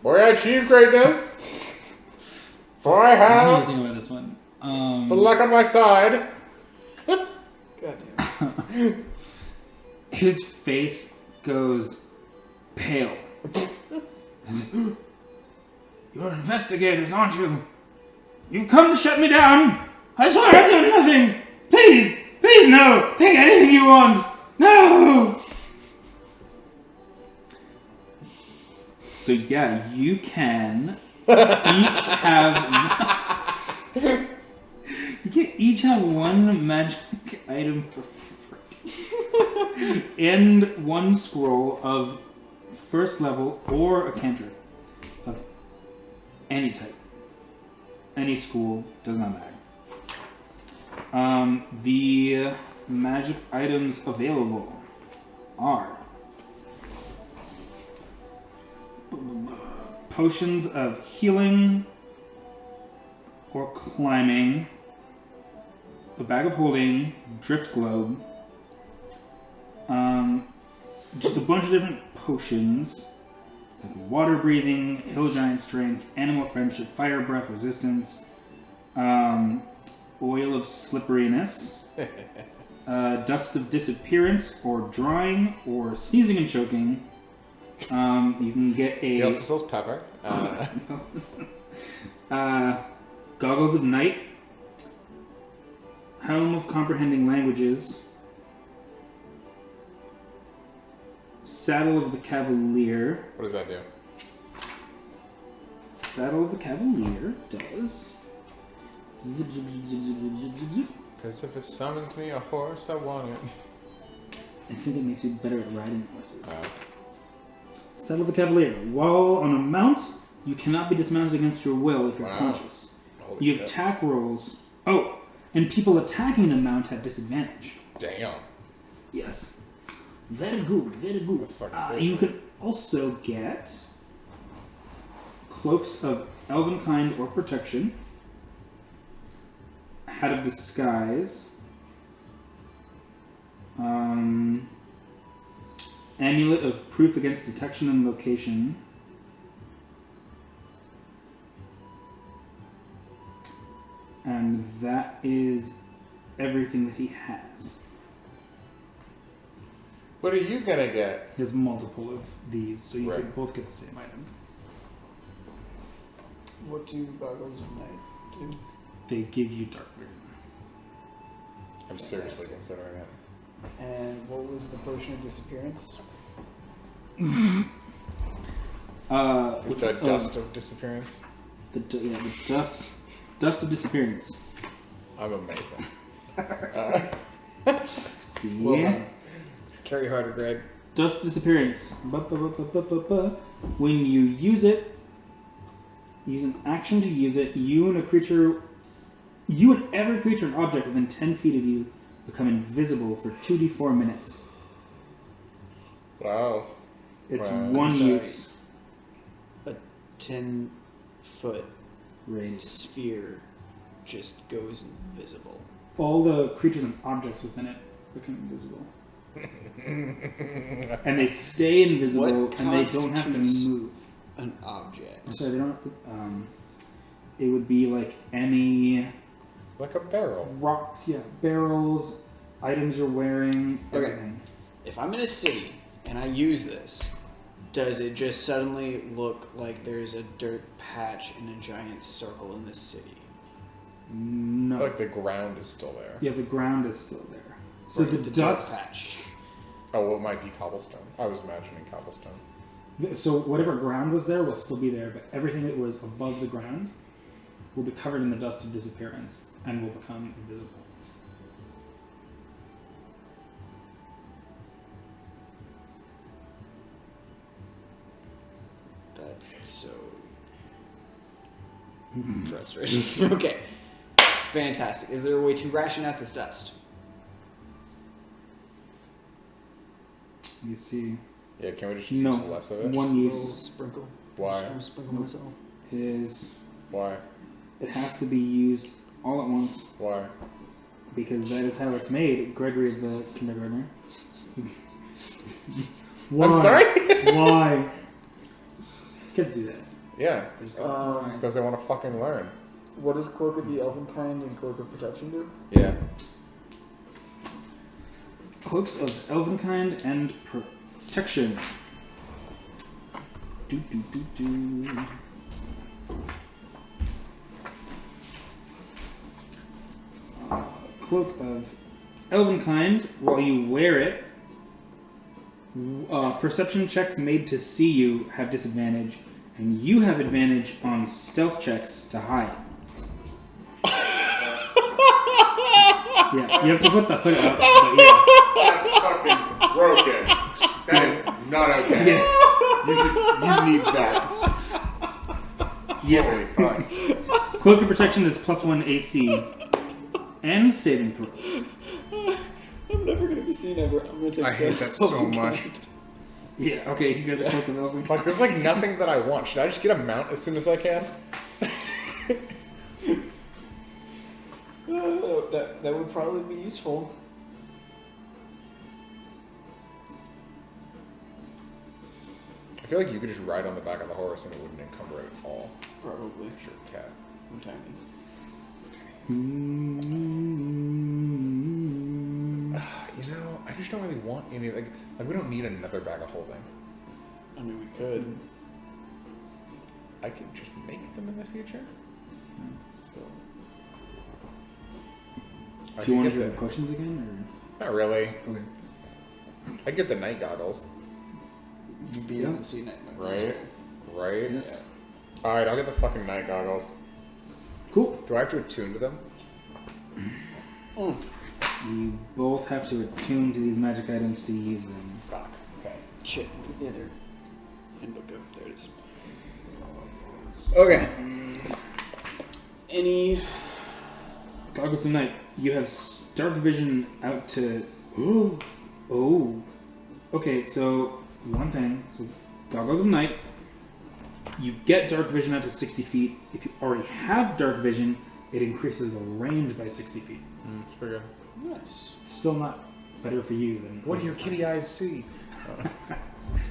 For I achieve greatness. For I I'm trying to have think about this one. the luck on my side. God damn it. His face goes pale. You're investigators, aren't you? You've come to shut me down. I swear I've done nothing. Please, please, no. Take anything you want. No. So yeah, you can each have. You can each have one magic item for free, and one scroll of first level or a cantrip of any type, any school, does not matter. The magic items available are potions of healing or climbing, a bag of holding, drift globe, just a bunch of different potions, like water breathing, hill giant strength, animal friendship, fire breath resistance, oil of slipperiness, dust of disappearance, or drying, or sneezing and choking. You can get He a also sells pepper. goggles of night, helm of comprehending languages, saddle of the cavalier. What does that do? Saddle of the cavalier does zip, zip, zip, zip, zip, zip, zip, zip. Because if it summons me a horse, I want it. I think it makes you better at riding horses. Oh. Saddle of the cavalier. While on a mount, you cannot be dismounted against your will if you're Wow. conscious. Holy You have shit. attack rolls. Oh, and people attacking the mount have disadvantage. Damn. Yes. Very good, very good. That's fucking cool. You can also get cloaks of elven kind or protection, hat of disguise, amulet of proof against detection and location, and that is everything that he has. What are you gonna get? He has multiple of these, so you Right. can both get the same item. What do goggles of night do? They give you dark vision. I'm seriously considering it. And what was the potion of disappearance? Which, The dust of disappearance. the dust of disappearance. I'm amazing. See, Well done. Carry harder, Greg. dust disappearance. When you use it, use an action to use it. You and every creature and object within 10 feet of you become invisible for 2d4 minutes. Wow. It's Wow. one I'm sorry. use 10-foot radius. sphere just goes invisible. All the creatures and objects within it become invisible. And they stay invisible, What and they don't have to constitutes- move. An object. I'm sorry, they don't. It would be like any Like a barrel. rocks, yeah, barrels, items you're wearing, Okay. everything. If I'm in a city and I use this, does it just suddenly look like there's a dirt patch in a giant circle in the city? No, Like the ground is still there. yeah, the ground is still there. So Right, the dirt dust. patch. Oh, well, it might be cobblestone. I was imagining cobblestone. So whatever ground was there will still be there, but everything that was above the ground will be covered in the dust of disappearance and will become invisible. That's so frustrating. Okay. Fantastic. Is there a way to ration out this dust? You see, Yeah, can we just No. use less of it? one Little use sprinkle. Why? Just wanna sprinkle myself. is Why? it has to be used all at once. Why? Because that is how it's made, Gregory the kindergartner. Why? I'm sorry? Why? Kids do that. Yeah, Um, because they want to fucking learn. what does Cloak of the Elvenkind and Cloak of Protection do? Yeah. Cloaks of Elvenkind and Protection. Do, do, do, do. Cloak of Elvenkind, while you wear it, perception checks made to see you have disadvantage, and you have advantage on stealth checks to hide. Yeah, you have to put the hood up, but yeah. That's fucking broken. That is not okay. Yeah. You need that. Yeah. Holy fuck. Cloak of Protection is +1 AC and saving throws. I'm never gonna be seen ever. I'm gonna take I hate that so much. Yeah, okay, you got the Cloak of Elvenkind. Like, there's like nothing that I want. Should I just get a mount as soon as I can? That would probably be useful. I feel like you could just ride on the back of the horse and it wouldn't encumber it at all. Probably. Sure, cat. I'm tiny. You know, I just don't really want any, like we don't need another bag of holding. I mean, we could. I could just make them in the future. So. I Do you could want to get hear the, the potions again, not really. or okay? I'd get the night goggles. You'd be Yeah. able to see night. Right? Right? Yes. Alright, I'll get the fucking night goggles. Cool. Do I have to attune to them? You both have to attune to these magic items to use them. Fuck. Okay. Shit. The other handbook. Oh, there it is. Okay. Any? Goggles of Night. You have dark vision out to. Oh. Okay, so one thing. So, Goggles of Night. You get dark vision out to 60 feet. If you already have dark vision, it increases the range by 60 feet. It's pretty good. Nice. It's still not better for you than. What do your kitty eyes see?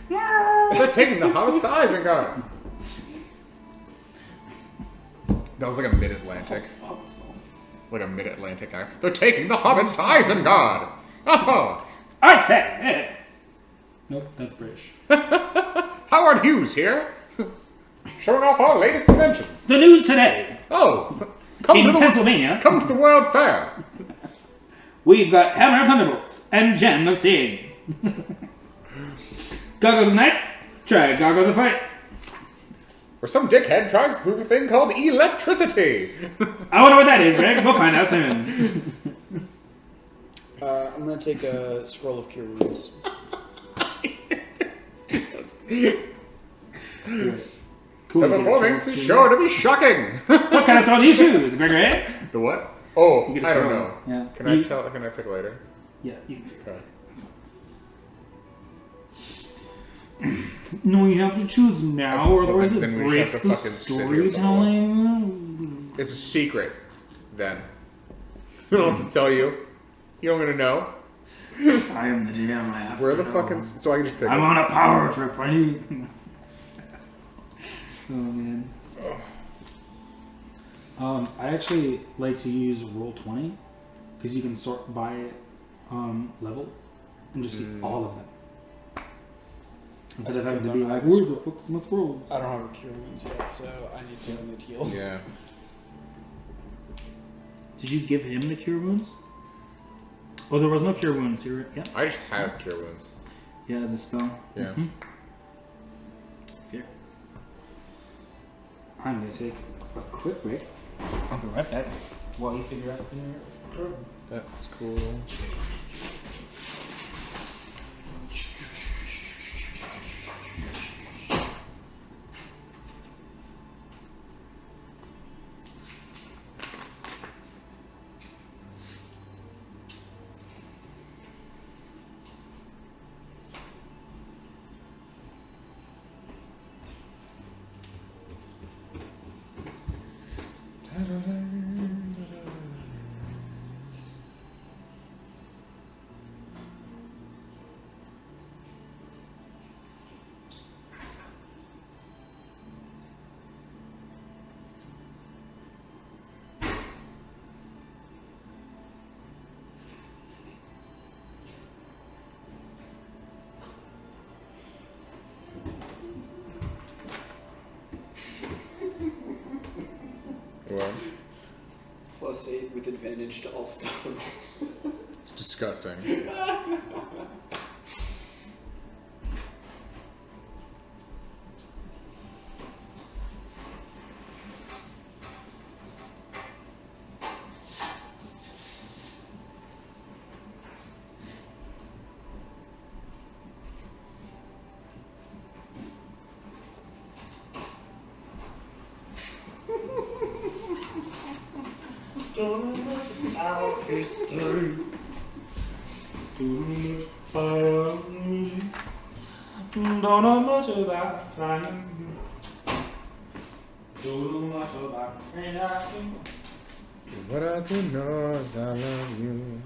They're taking the hobbits to Isengard. That was like a mid-Atlantic. Like a mid-Atlantic act. They're taking the hobbits to Isengard! Oh! I say! Nope, that's British. Howard Hughes here! Showing off our latest inventions. The news today! Oh! Come In to the Pennsylvania, Come to the World Fair! we've got Hammer of Thunderbolts and Gem of Seeing. Goggles of Night, try Goggles of Fight. Where some dickhead tries to prove a thing called electricity! I wonder what that is, Greg. We'll find out soon. I'm gonna take a scroll of cure wounds. Cool. The you get a performance sword is to- sure to be shocking! What kind of spell do you choose, Gregory? The what? Oh, You get a I don't sword. know. Yeah. Can You- I tell? Can I pick later? Yeah, you can figure Okay. No, you have to choose now, or Well, otherwise then it we breaks just have the to fucking sit here for a storytelling. It's a secret, then. I don't have to tell you. You don't gonna know. I am the DM. I have Where to the know. fucking... So I can just pick I'm it. on a power trip. I need. Oh man. I actually like to use Roll20 because you can sort by level and just see all of them instead of having to be like, where the fuck's my scrolls? I don't have a cure wounds yet, so I need something that heals. Yeah. Did you give him the cure wounds? Oh, there was no cure wounds here. Yeah, I just have cure wounds. yeah, as a spell. Yeah. Mhm. Here. I'm gonna take a quick break. I'll be right back while you figure out your. That's cool. with advantage to all stealth rolls. It's disgusting. Don't know much about time. Don't know much about anything. What I do know is I love you.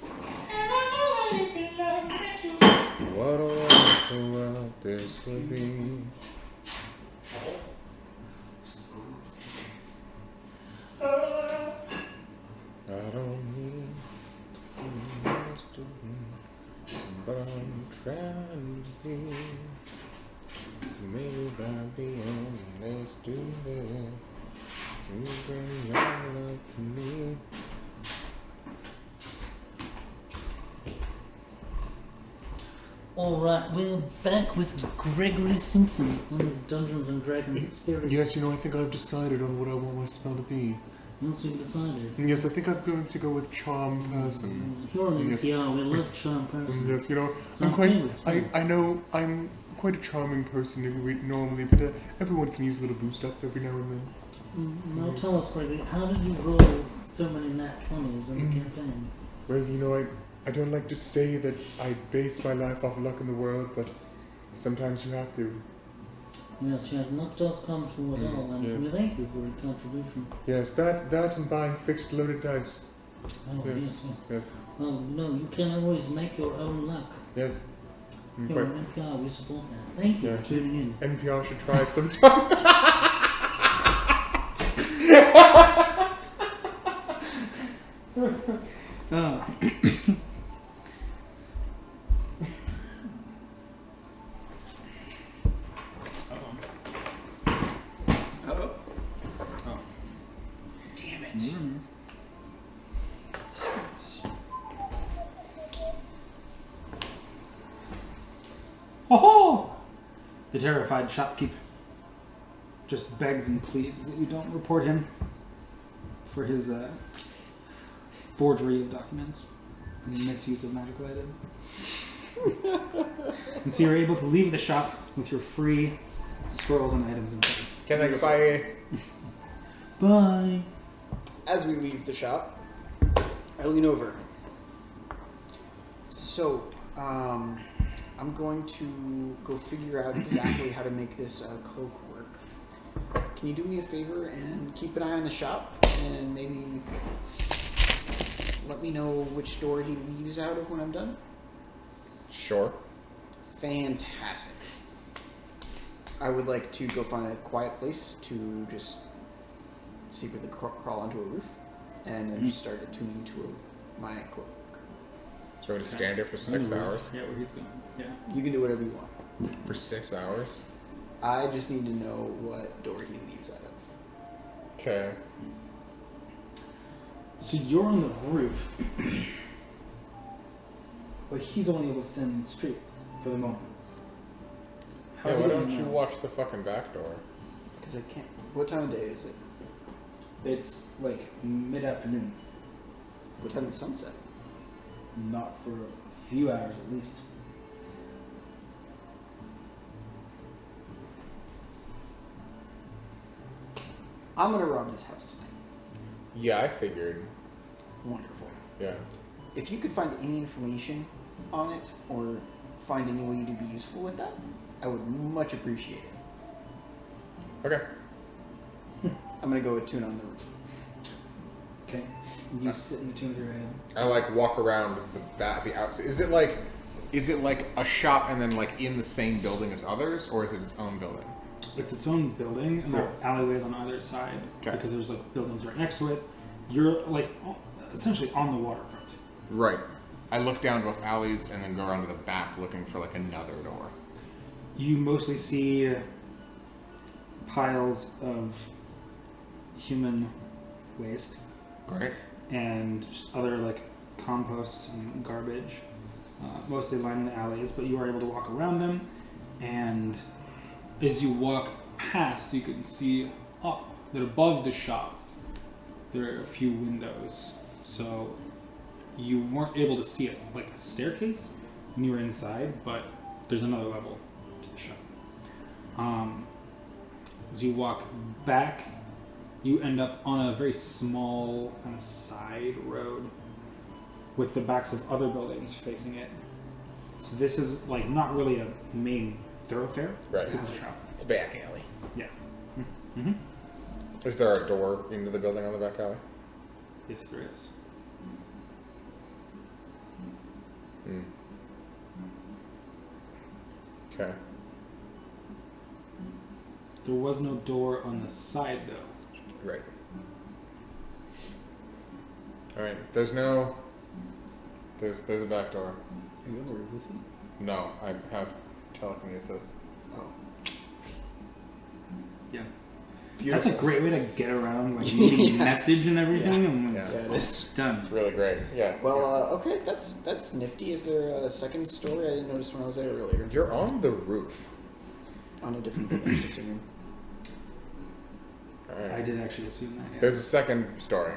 And I know that if you love me too. What a wonderful world this would be. I don't need to be nice to be, but I'm trying to be. Maybe by being nice to me, you bring your love to me. Alright, we're back with Gregory Simpson on his Dungeons and Dragons experience. Yes, I think I've decided on what I want my spell to be. Once you've decided. Yes, I think I'm going to go with Charm Person. You're an Yes. NPR, we love charm person. Yes, It's I'm our quite. favourite spell. I know I'm quite a charming person normally, but everyone can use a little boost up every now and then. Now tell us, Gregory, how did you roll so many nat 20s in the campaign? Well, I don't like to say that I base my life off luck in the world, but sometimes you have to. Yes, yes, luck does come to us all, and yes. we thank you for your contribution. Yes, that and buying fixed loaded dice. Oh, Yes. yes, yes. Yes, Well, no, you can always make your own luck. yes. I'm You're quite- an NPR, we support that. Thank you Yeah. for tuning in. NPR should try it sometime. Oh. Oh. Damn it. Swords. Ho-ho! The terrified shopkeeper just begs and pleads that you don't report him for his forgery of documents and misuse of magical items. And so you're able to leave the shop with your free scrolls and items inside. Can I buy? Bye! As we leave the shop, I lean over. So, I'm going to go figure out exactly how to make this cloak work. Can you do me a favor and keep an eye on the shop and maybe let me know which door he leaves out of when I'm done? Sure. Fantastic. I would like to go find a quiet place to just secretly crawl onto a roof and then just start attuning to my cloak. So we're gonna stand here for 6 hours. Yeah, where he's going. Yeah. You can do whatever you want. For 6 hours. I just need to know what door he leaves out of. Okay. So you're on the roof, but he's only able to stand in the street for the moment. Yeah, How's why he don't gonna you know? watch the fucking back door? Because I can't. What time of day is it? It's like mid-afternoon. What time is sunset? Not for a few hours at least. I'm gonna rob this house tonight. Yeah, I figured. Wonderful. Yeah. If you could find any information on it or find any way to be useful with that, I would much appreciate it. Okay. I'm gonna go attune on the roof. Okay. You sit in the tomb with your head. I like walk around the outside. Is it like a shop and then like in the same building as others, or is it its own building? It's its own building, and there are alleyways on either side Okay. because there's like buildings right next to it. You're like essentially on the waterfront. Right. I look down both alleys and then go around to the back looking for like another door. You mostly see piles of human waste, Great. and just other like compost and garbage, mostly lining the alleys. But you are able to walk around them, and as you walk past, you can see up that above the shop there are a few windows. So you weren't able to see a staircase when you were inside, but there's another level to the shop. As you walk back, you end up on a very small kind of side road with the backs of other buildings facing it. So this is like not really a main thoroughfare. Right. It's a shop. It's a back alley. Yeah. Mm-hmm. Is there a door into the building on the back alley? Yes, there is. Okay. There was no door on the side though. Right. All right. There's a back door. Are you on the roof with me? No, I have telekinesis. Oh. Yeah. Beautiful. That's a great way to get around like meeting message and everything. Yeah. And Yeah. Yeah, it is. done. It's really great. Yeah. Well, okay, that's nifty. Is there a second story? I didn't notice when I was there earlier. You're on the roof. On a different building, I'm assuming. All right. I did actually assume that. Yeah. There's a second story.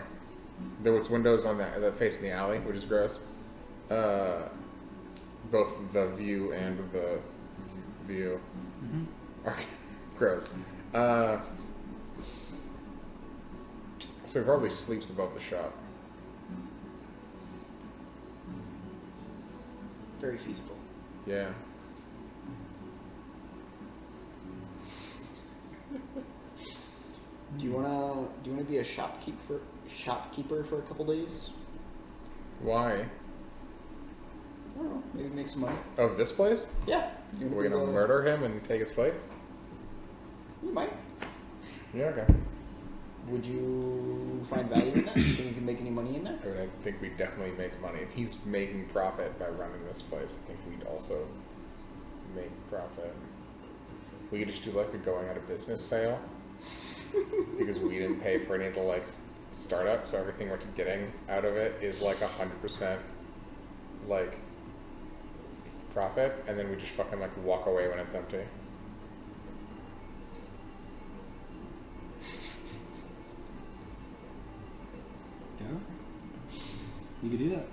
There was windows on that face in the alley, which is gross. Both the view and the view are gross. So he probably sleeps above the shop. Very feasible. Yeah. Do you wanna be a shopkeeper for a couple days? Why? I don't know. Maybe make some money. Of this place? Yeah. You We're be gonna murder him and take his place? You might. Yeah, okay. Would you find value in that? Do you think you can make any money in there? I think we'd definitely make money. If he's making profit by running this place, I think we'd also make profit. We could just do like a going out of business sale because we didn't pay for any of the like startup, so everything we're getting out of it is like 100% like profit, and then we just fucking like walk away when it's empty. Yeah. You could do that.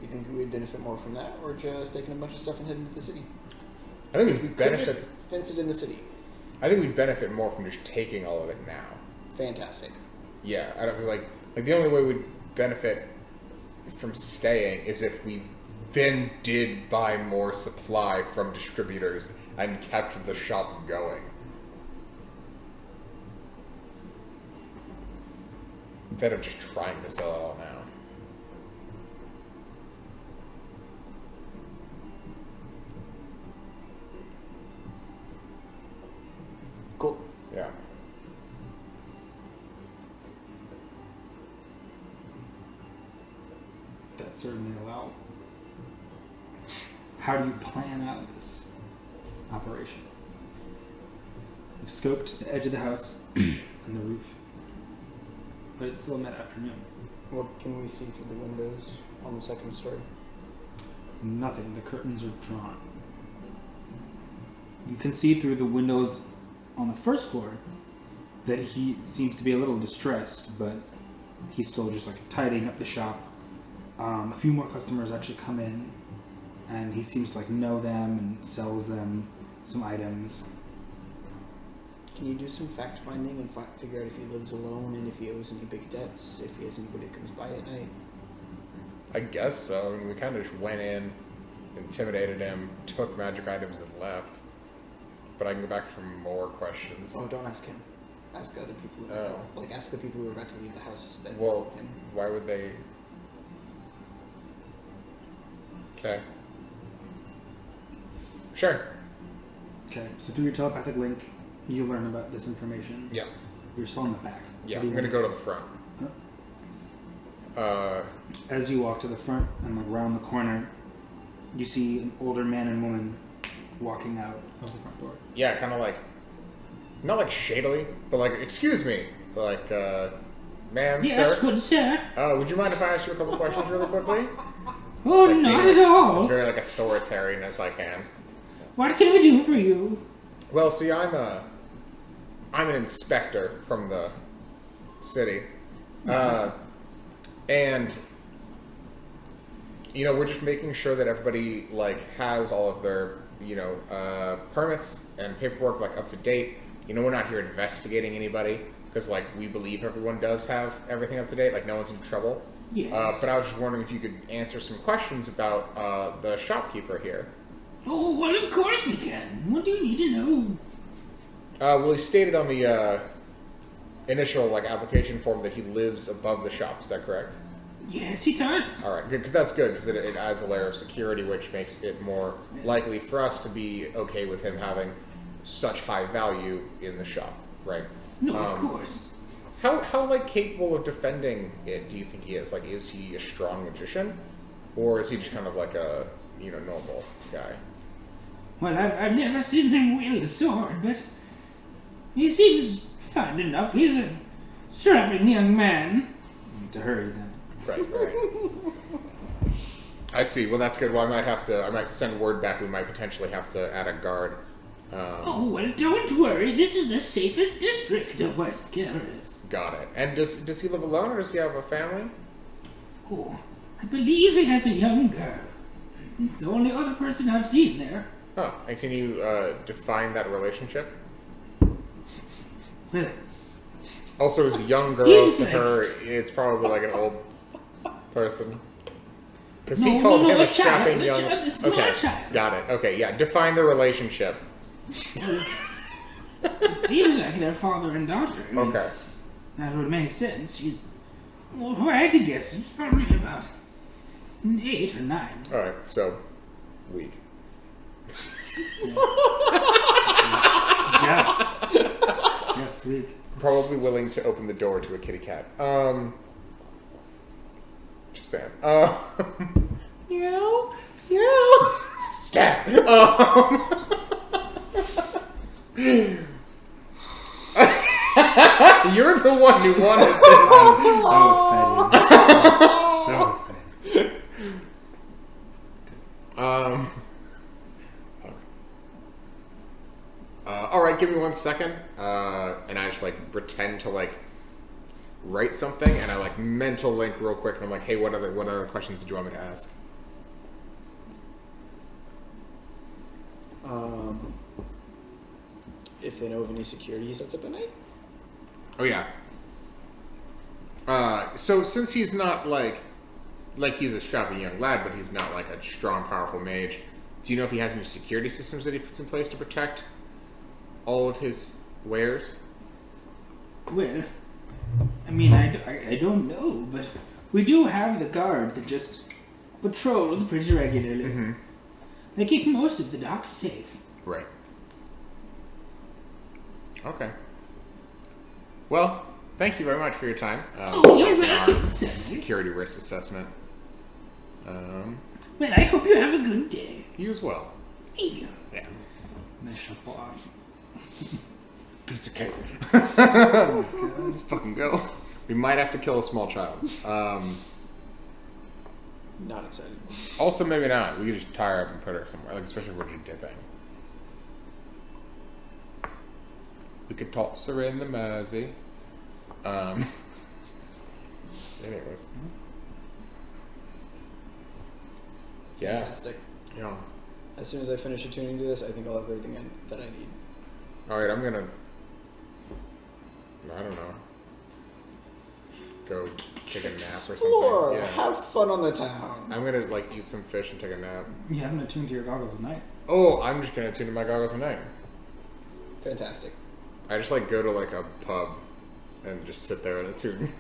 You think we'd benefit more from that, or just taking a bunch of stuff and heading to the city? I think Because we we'd could just benefit. fence it in the city. I think we'd benefit more from just taking all of it now. Fantastic. Yeah, I don't because like the only way we'd benefit from staying is if we then did buy more supply from distributors and kept the shop going. Instead of just trying to sell it all now. Cool. Yeah. That's certainly allowed. How do you plan out this operation? You've scoped the edge of the house and the roof, but it's still mid-afternoon. What can we see through the windows on the second story? Nothing. The curtains are drawn. You can see through the windows on the first floor that he seems to be a little distressed, but he's still just like tidying up the shop. A few more customers actually come in, and he seems to like know them and sells them some items. Can you do some fact finding and figure out if he lives alone and if he owes any big debts, if he has anybody that comes by at night? I guess so. I mean, we kind of just went in, intimidated him, took magic items, and left. But I can go back for more questions. Oh, don't ask him. Ask other people who Oh. know. Like, ask the people who are about to leave the house that Well, know him. why would they? Okay. Sure. Okay, so through your telepathic link, you learn about this information. Yeah. You're still in the back. Yeah. What do I'm you gonna want? go to the front. As you walk to the front and like around the corner, you see an older man and woman walking out of the front door. Yeah, kind of like, not like shadily, but like, excuse me, like, ma'am, Yes, sir, good sir. would you mind if I ask you a couple questions really quickly? Oh, Like, not being, at all. As very like authoritarian as I can. What can we do for you? Well, see, I'm an inspector from the city, and you know, we're just making sure that everybody like has all of their permits and paperwork like up to date. You know, we're not here investigating anybody because like we believe everyone does have everything up to date. Like no one's in trouble. Yes. But I was just wondering if you could answer some questions about the shopkeeper here. Oh, well, of course we can. What do you need to know? Well, he stated on the initial like application form that he lives above the shop. Is that correct? Yes, he does. All right, because that's good because it adds a layer of security, which makes it more likely for us to be okay with him having such high value in the shop, right? No, of course. How like capable of defending it do you think he is? Like, is he a strong magician, or is he just kind of like a normal guy? Well, I've never seen him wield a sword, but he seems fine enough. He's a strapping young man. To her, he's in. Right. I see. Well, that's good. Well, I might send word back. We might potentially have to add a guard. Oh, well, don't worry. This is the safest district of West Garrus. Got it. And does he live alone, or does he have a family? Oh, I believe he has a young girl. It's the only other person I've seen there. Oh, and can you define that relationship? Well, Also, as a young girl Seems to like- her, it's probably like an old person. Because he No, called no, him a a strapping child, young. a small Okay, child. got it. Okay, yeah. Define the relationship. it seems like they're father and daughter. I mean, Okay. that would make sense. She's, well, if I had to guess, it's probably about 8 or 9. All right. So, weak. Yeah. Yes, sweet. Probably willing to open the door to a kitty cat. Just saying. Meow. Stab. You're the one who wanted this. I'm so excited. So excited. All right, give me 1 second. And I just like pretend to like write something, and I like mental link real quick, and I'm like, hey, what other questions did you want me to ask? If they know of any security he sets up at night. Oh yeah. So since he's not like he's a strapping young lad, but he's not like a strong, powerful mage, do you know if he has any security systems that he puts in place to protect all of his wares? Well, I mean, I don't know, but we do have the guard that just patrols pretty regularly. Mm-hmm. They keep most of the docks safe. Right. Okay. Well, thank you very much for your time. Oh, you're on our welcome, sir. security risk assessment. Well, I hope you have a good day. You as well. Thank you. Yeah. And they shuffle off. Piece of cake. Let's fucking go. We might have to kill a small child. Not excited. Also, maybe not. We could just tie her up and put her somewhere, like especially if we're just dipping. We could toss her in the Mersey. Anyways. Yeah. Fantastic. Yeah. As soon as I finish attuning to this, I think I'll have everything that I need. Alright, I'm gonna... I don't know. Go take a nap or Explore. something. Yeah. Have fun on the town. I'm gonna, like, eat some fish and take a nap. You haven't attuned to your goggles at night. Oh, I'm just gonna tune in my goggles at night. Fantastic. I just, like, go to, like, a pub and just sit there and attune.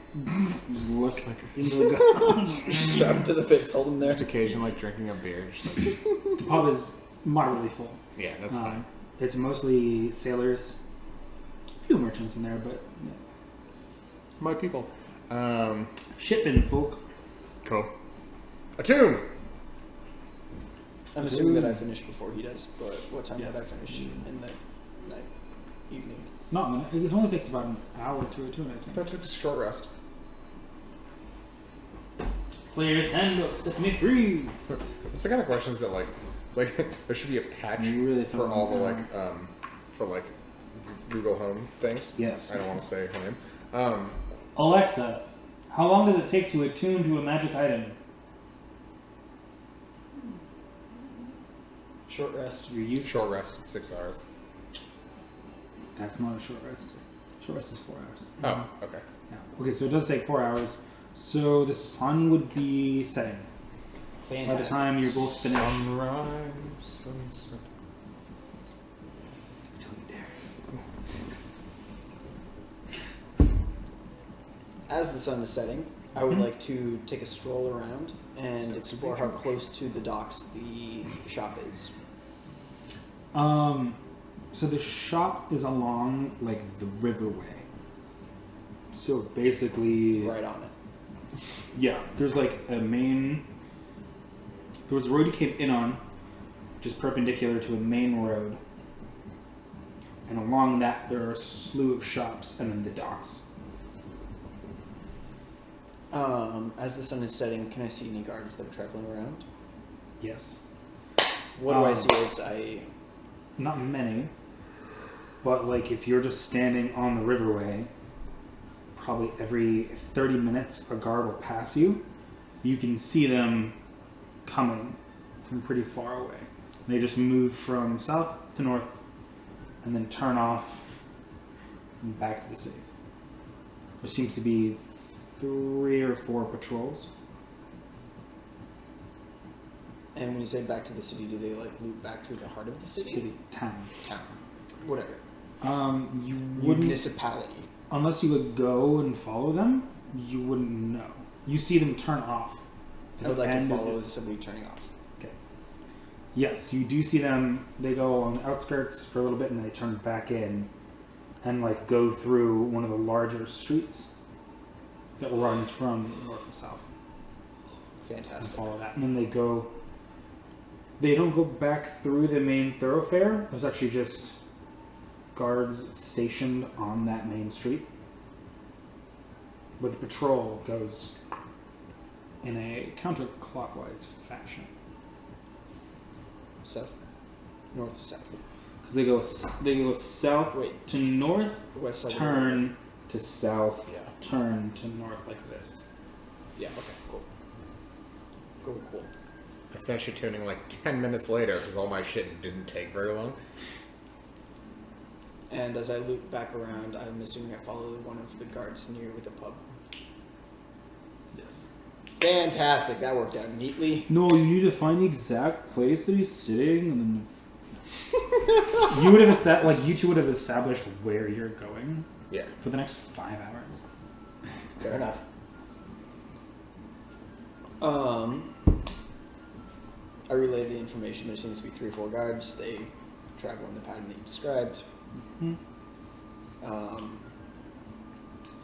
Just looks like into the goggles. Strap him to the face. Hold him there. Occasionally, like, drinking a beer. Just like, The pub is moderately full. yeah, that's fine. It's mostly sailors. A few merchants in there, but yeah. My people. Shipping folk. Cool. Attune! I'm assuming that I finish before he does, but what time would I Yes. finish in the night? evening. Not a minute. It only takes about an hour to a tune, I think. That took a short rest. Player's handbook, set me free. It's the kind of questions that like there should be a patch You really for thought all the about for like Google Home things. Yes. I don't want to say her name. Alexa, how long does it take to attune to a magic item? Short rest. You're useless. Short rest, 6 hours. That's not a short rest. Short rest is 4 hours. Oh, okay. Yeah. Okay, so it does take 4 hours. So the sun would be setting by the Fantastic. time you're both finished. Sunrise, sunset. As the sun is setting, I would like to take a stroll around and explore how close to the docks the shop is. So the shop is along like the riverway. So basically, Right on it. yeah, there's like a main. There was a road you came in on, just perpendicular to a main road, and along that there are a slew of shops and then the docks. As the sun is setting, can I see any guards that are traveling around? Yes, What do I see as I... not many, but like if you're just standing on the riverway, probably every 30 minutes a guard will pass you. You can see them coming from pretty far away. They just move from south to north and then turn off and back to the city. There seems to be 3 or 4 patrols. And when you say back to the city, do they like loop back through the heart of the city? Town. Town. Whatever. You wouldn't, Municipality. unless you would go and follow them, you wouldn't know. You see them turn off. I would like to And follow it's- somebody turning off. Yes, you do see them. They go on the outskirts for a little bit and they turn back in and like go through one of the larger streets that runs from north to south and Fantastic. follow that. And then they don't go back through the main thoroughfare. There's actually just guards stationed on that main street. But the patrol goes in a counterclockwise fashion. South. North to south. Because they go south Wait. to north, West side. turn to south, Yeah. turn to north like this. Yeah, okay, cool. Cool. I finished tuning like 10 minutes later because all my shit didn't take very long. And as I loop back around, I'm assuming I follow one of the guards near with a pub. Yes. Fantastic, that worked out neatly. No, you need to find the exact place that he's sitting, and then you would have you two would have established where you're going Yeah. for the next 5 hours. Fair enough. I relay the information. There seems to be 3 or 4 guards. They travel in the pattern that you described. So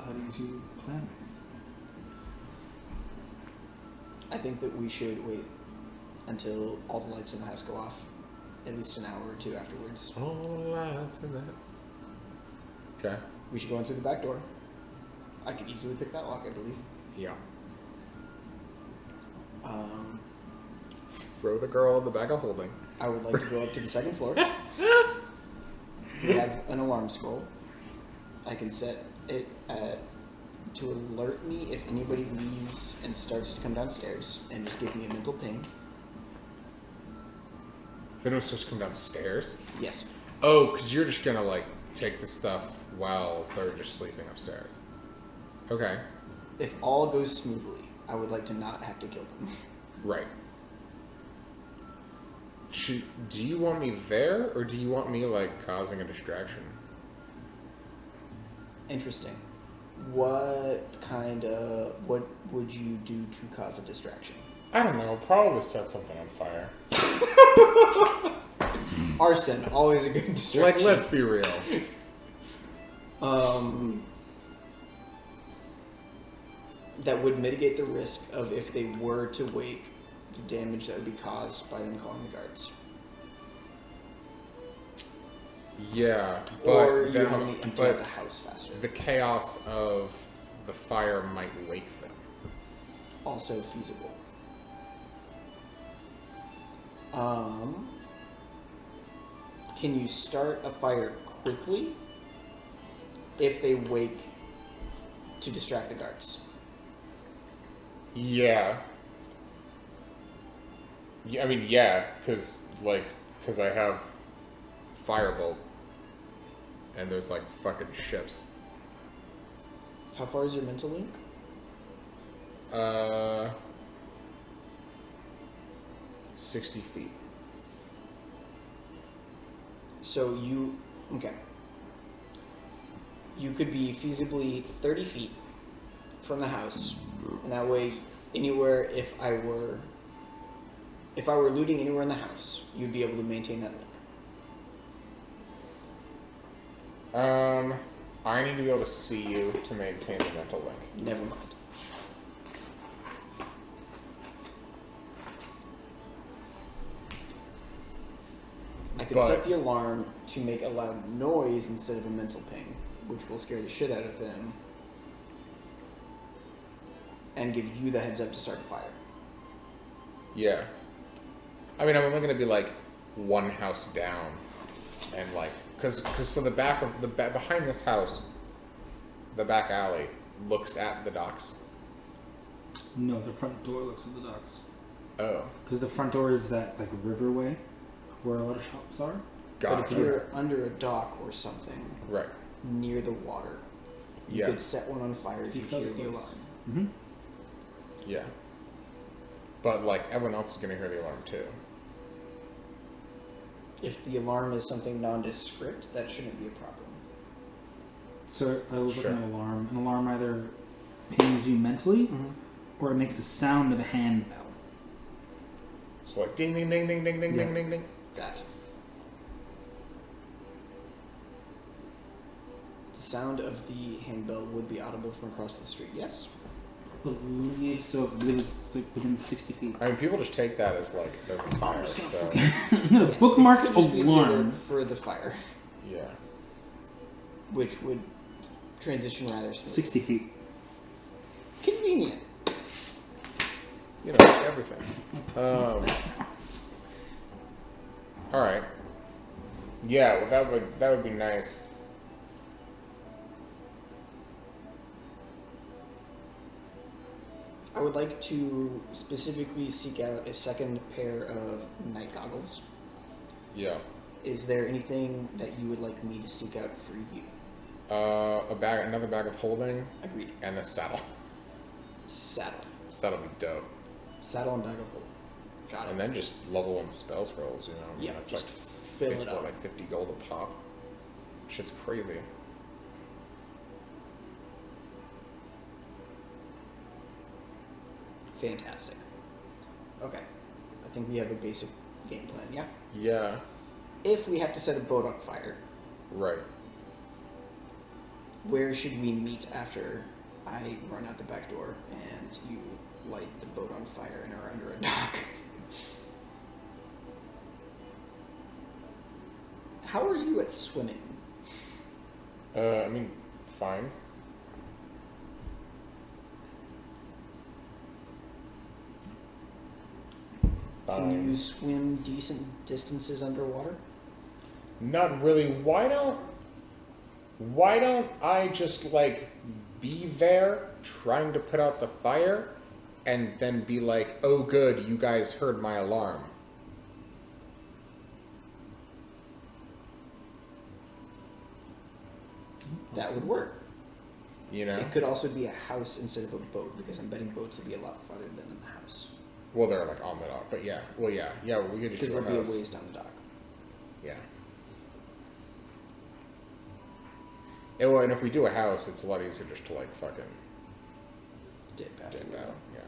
how do you two plan this? I think that we should wait until all the lights in the house go off, at least an hour or 2 afterwards. All lights in that. Okay. We should go in through the back door. I could easily pick that lock, I believe. Yeah. Um, Throw the girl in the bag of holding. I would like to go up to the 2nd floor. We have an alarm scroll. I can set it to alert me if anybody leaves and starts to come downstairs, and just give me a mental ping. If anyone starts to come downstairs. Yes. Oh, because you're just gonna like take the stuff while they're just sleeping upstairs. Okay. If all goes smoothly, I would like to not have to kill them. Right. Do you want me there, or do you want me like causing a distraction? Interesting. What would you do to cause a distraction? I don't know. Probably set something on fire. Arson, always a good Like, distraction. let's be real. That would mitigate the risk of if they were to wake, the damage that would be caused by them calling the guards. Yeah, but or you're then, having to empty out but the house faster. the chaos of the fire might wake them. Also feasible. Can you start a fire quickly if they wake to distract the guards? Yeah. Yeah, I mean, yeah, because I have firebolt, and there's like fucking ships. How far is your mental link? 60 feet. So okay. You could be feasibly 30 feet from the house, and that way, anywhere if I were looting anywhere in the house, you'd be able to maintain that link. I need to be able to see you to maintain the mental link. Never mind. I could set the alarm to make a loud noise instead of a mental ping, which will scare the shit out of them, and give you the heads up to start a fire. Yeah. I mean, I'm only gonna be like one house down, and like, cause so the back of behind this house, the back alley looks at the docks. No, the front door looks at the docks. Oh, Because the front door is that like riverway where a lot of shops are. got But if it. you're under a dock or something Right. near the water, you Yeah. could set one on fire if you felt hear the close. alarm. Mm-hmm. Yeah. But like everyone else is gonna hear the alarm too. If the alarm is something nondescript, that shouldn't be a problem. So I was looking Sure. at an alarm. An alarm either pings you mentally, or it makes the sound of a handbell. So like ding ding ding ding ding ding Yeah. ding ding ding. That. The sound of the handbell would be audible from across the street, yes? I believe so. I believe it's like within 60 feet. I mean, people just take that as like there's a fire. So I'm gonna Yes, bookmark it could just be the alarm. alert for the fire, yeah. which would transition rather smoothly. 60 feet. Convenient. You know, everything. All right. Yeah, well, that would be nice. I would like to specifically seek out a second pair of night goggles. Yeah. Is there anything that you would like me to seek out for you? Another bag of holding, Agreed. and a saddle. Saddle. That'll be dope. Saddle and bag of holding. Got it. And then just level 1 spell scrolls, you know. I mean, Yeah, that's just like fill 50, it up. like 50 gold a pop. Shit's crazy. Fantastic. Okay. I think we have a basic game plan, yeah? Yeah. If we have to set a boat on fire, Right. where should we meet after I run out the back door and you light the boat on fire and are under a dock? How are you at swimming? I mean, fine. Can you swim decent distances underwater? Not really. Why don't I just like be there trying to put out the fire and then be like, "Oh good, you guys heard my alarm." That would work. You know? It could also be a house instead of a boat because I'm betting boats would be a lot farther than in the house. Well, they're like on the dock, but yeah. Well, yeah. Yeah, we could just Because do they'll a be a house. ways down the dock. Yeah. Yeah, well, and if we do a house, it's a lot easier just to like fucking Dip out. dip out. Yeah.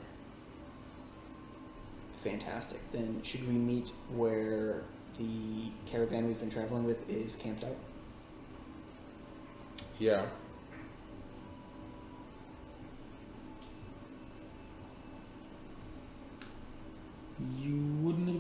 Fantastic. Then should we meet where the caravan we've been traveling with is camped out? Yeah. You wouldn't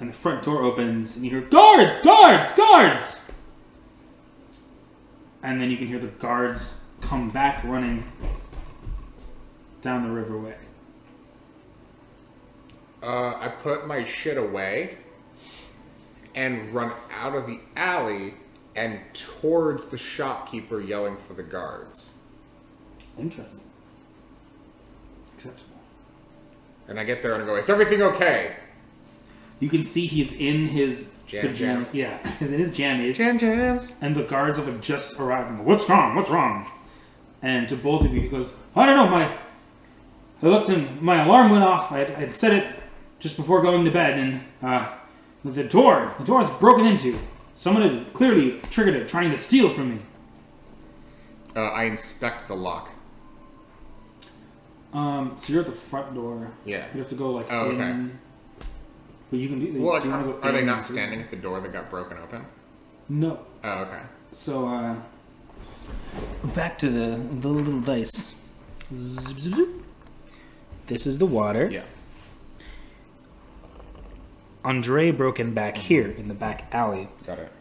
and the front door opens, and you hear, "Guards! Guards! Guards!" And then you can hear the guards come back running down the riverway. I put my shit away and run out of the alley and towards the shopkeeper yelling for the guards. Interesting. Acceptable. And I get there and I go, "Is everything okay?" You can see he's in his Jam pajamas. jams. Yeah, he's in his jammies. Jams. And the guards have just arrived. And go, "What's wrong? What's wrong?" And to both of you, he goes, "I don't know. I looked and my alarm went off. I'd set it just before going to bed, and the door's broken into. Someone had clearly triggered it, trying to steal from me." I inspect the lock. So you're at the front door. Yeah. You have to go like Oh, in. okay. But you can do. Well, do you wanna go are they in not and- standing at the door that got broken open? No. Oh, okay. So Back to the little dice. Zoop, zoop, zoop. This is the water. Yeah. Andre broke in back here in the back alley. Got it.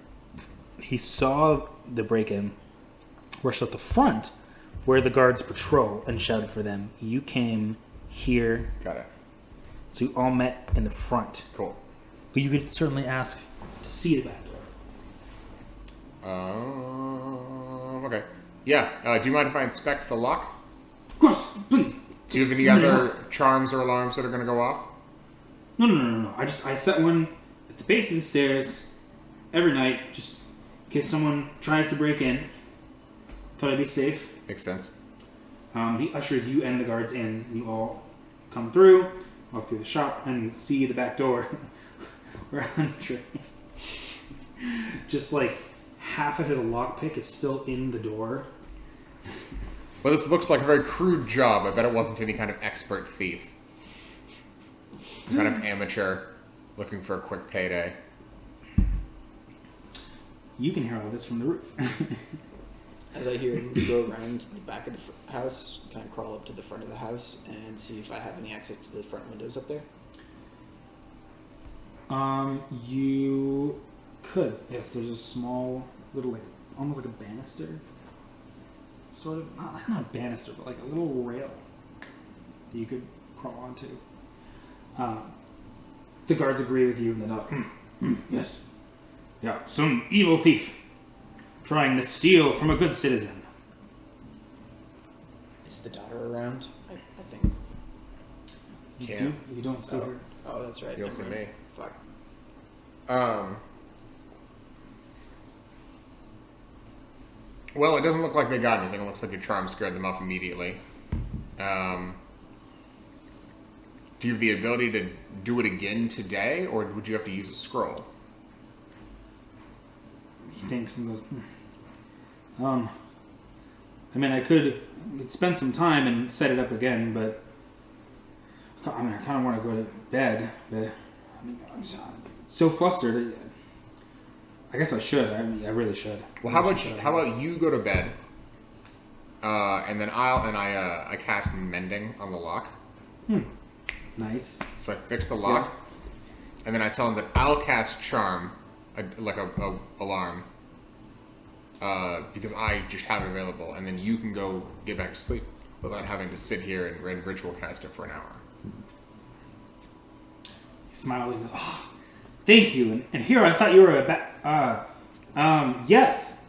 He saw the break-in, rushed up the front, where the guards patrol, and shouted for them. You came here, Got it. so you all met in the front. Cool. But you could certainly ask to see the back door. Okay. Yeah. Do you mind if I inspect the lock? Of course, please. Do you have any No. other charms or alarms that are going to go off? No. I set one at the base of the stairs every night, just in case someone tries to break in. Thought I'd be safe. Makes sense. He ushers you and the guards in. You all come through, walk through the shop, and see the back door. Where Andre, just like half of his lockpick is still in the door. Well, this looks like a very crude job. I bet it wasn't any kind of expert thief. Kind of amateur, looking for a quick payday. You can hear all this from the roof. As I hear him go around the back of the house, kind of crawl up to the front of the house and see if I have any access to the front windows up there. You could. Yes, there's a small little, like, almost like a banister. Sort of, not a banister, but like a little rail that you could crawl onto. The guards agree with you and then up. Yes. Yeah, some evil thief trying to steal from a good citizen. Is the daughter around? I think. Can't. You don't see her. Oh, that's right. You'll never see mind. me. Fuck. Well, it doesn't look like they got anything. It looks like your charm scared them off immediately. Do you have the ability to do it again today, or would you have to use a scroll? He thinks and goes, I mean, I could spend some time and set it up again, but I mean, I kind of want to go to bed, but I mean, I'm so flustered. I guess I should. I really should. Well, how about you go to bed, and then I cast mending on the lock. Nice. So I fix the lock, and then I tell him that I'll cast charm, like a alarm, because I just have it available, and then you can go get back to sleep without having to sit here and ritual cast it for an hour. He smiles and goes, "Oh, thank you." And here I thought you were yes,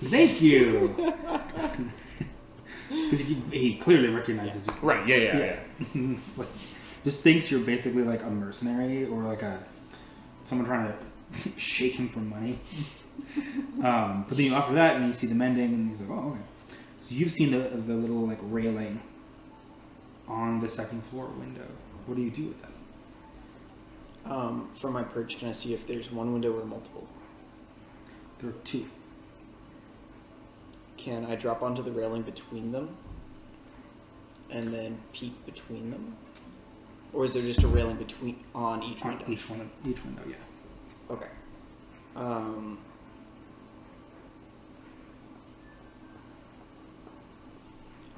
thank you. Because he clearly recognizes you. Right? Yeah. It's like, just thinks you're basically like a mercenary or like someone trying to shake him for money. But then you offer that and you see the mending and he's like, "Oh, okay." So you've seen the little like railing on the second floor window. What do you do with that? From my perch, can I see if there's one window or multiple? There are two. Can I drop onto the railing between them and then peek between them? Or is there just a railing on each window? Each window, yeah. Okay. I'm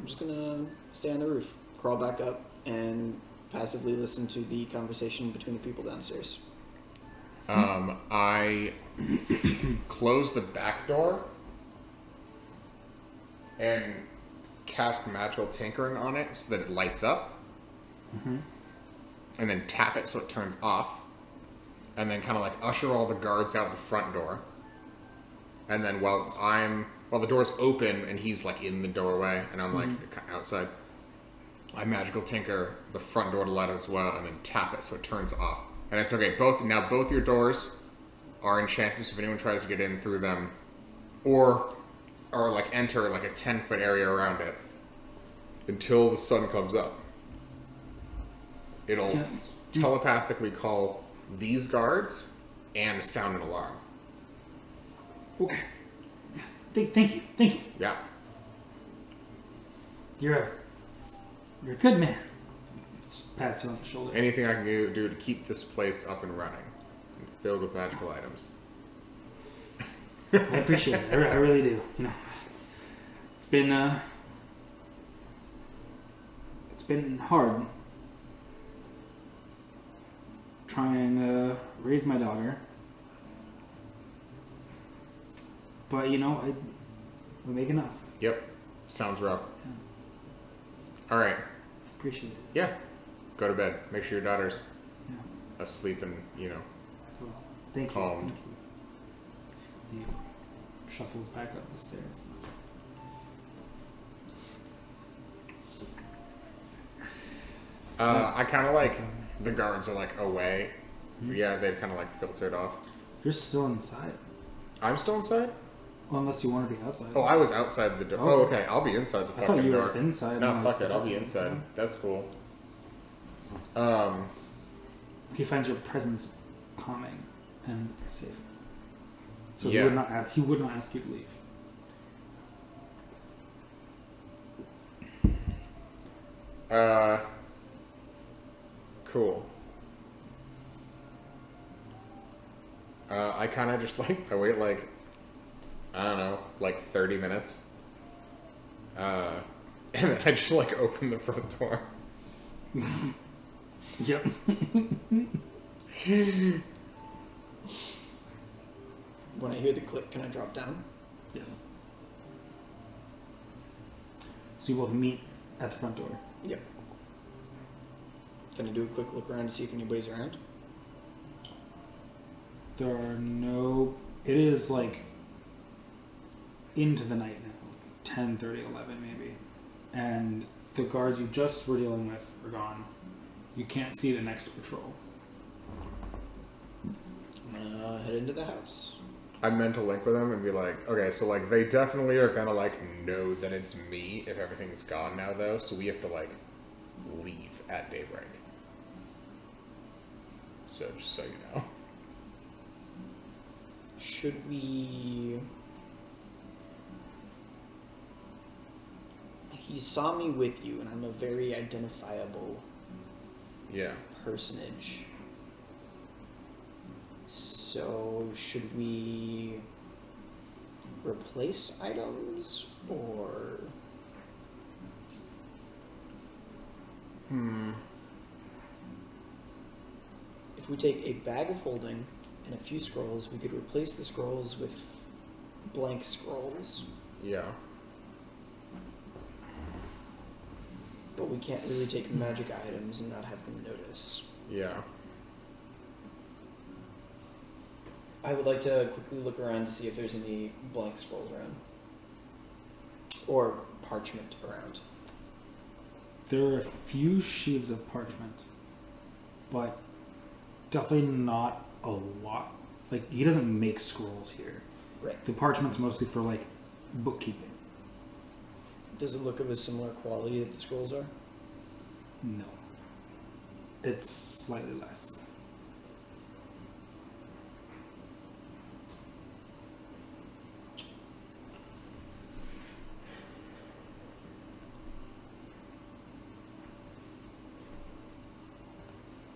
just gonna stay on the roof, crawl back up, and passively listen to the conversation between the people downstairs. I close the back door and cast magical tinkering on it so that it lights up, and then tap it so it turns off, and then kind of like usher all the guards out the front door. And then while the door's open and he's like in the doorway and I'm like outside, I magical tinker the front door to light up as well, and then tap it so it turns off. And it's okay. Both your doors are enchanted, so if anyone tries to get in through them, or like enter like a 10-foot area around it, until the sun comes up, it'll telepathically call these guards and sound an alarm. Okay. Thank you. Yeah. You're a good man. Just pats you on the shoulder. Anything I can do to keep this place up and running, and filled with magical items. I appreciate it. I really do. You know, it's been hard trying to raise my daughter, but you know, we make enough. Yep. Sounds rough. All right. Appreciate it. Yeah. Go to bed. Make sure your daughter's Yeah. asleep and, Well, thank you. Calm. Thank you. He shuffles back up the stairs. I kind of like the guards are like away. Yeah, they've kind of like filtered off. You're still inside. I'm still inside? Well, unless you want to be outside. Oh, I was outside the door. Oh. Oh, okay. I'll be inside the I fucking thought you door. were inside. No, I'm fuck like, it. I'll be inside. That's cool. He finds your presence calming and safe. So Yeah. he would not ask you to leave. Cool. I kind of just like, I wait like, I don't know, like 30 minutes. And then I just like open the front door. Yep. When I hear the click, can I drop down? Yes. So you both meet at the front door. Yep. Can I do a quick look around to see if anybody's around? There are no. It is like into the night now, 10:30, 11 maybe, and the guards you just were dealing with are gone. You can't see the next patrol. I'm gonna head into the house. I mental link with them and be like, okay, so like they definitely are gonna like know that it's me if everything's gone now though, so we have to like leave at daybreak. So just so you know. Should we... He saw me with you, and I'm a very identifiable Yeah. personage. So, should we replace items, or... If we take a bag of holding and a few scrolls, we could replace the scrolls with blank scrolls. Yeah. But we can't really take magic items and not have them notice. Yeah. I would like to quickly look around to see if there's any blank scrolls around. Or parchment around. There are a few sheaves of parchment, but definitely not a lot. Like, he doesn't make scrolls here. Right. The parchment's mostly for, like, bookkeeping. Does it look of a similar quality that the scrolls are? No. It's slightly less.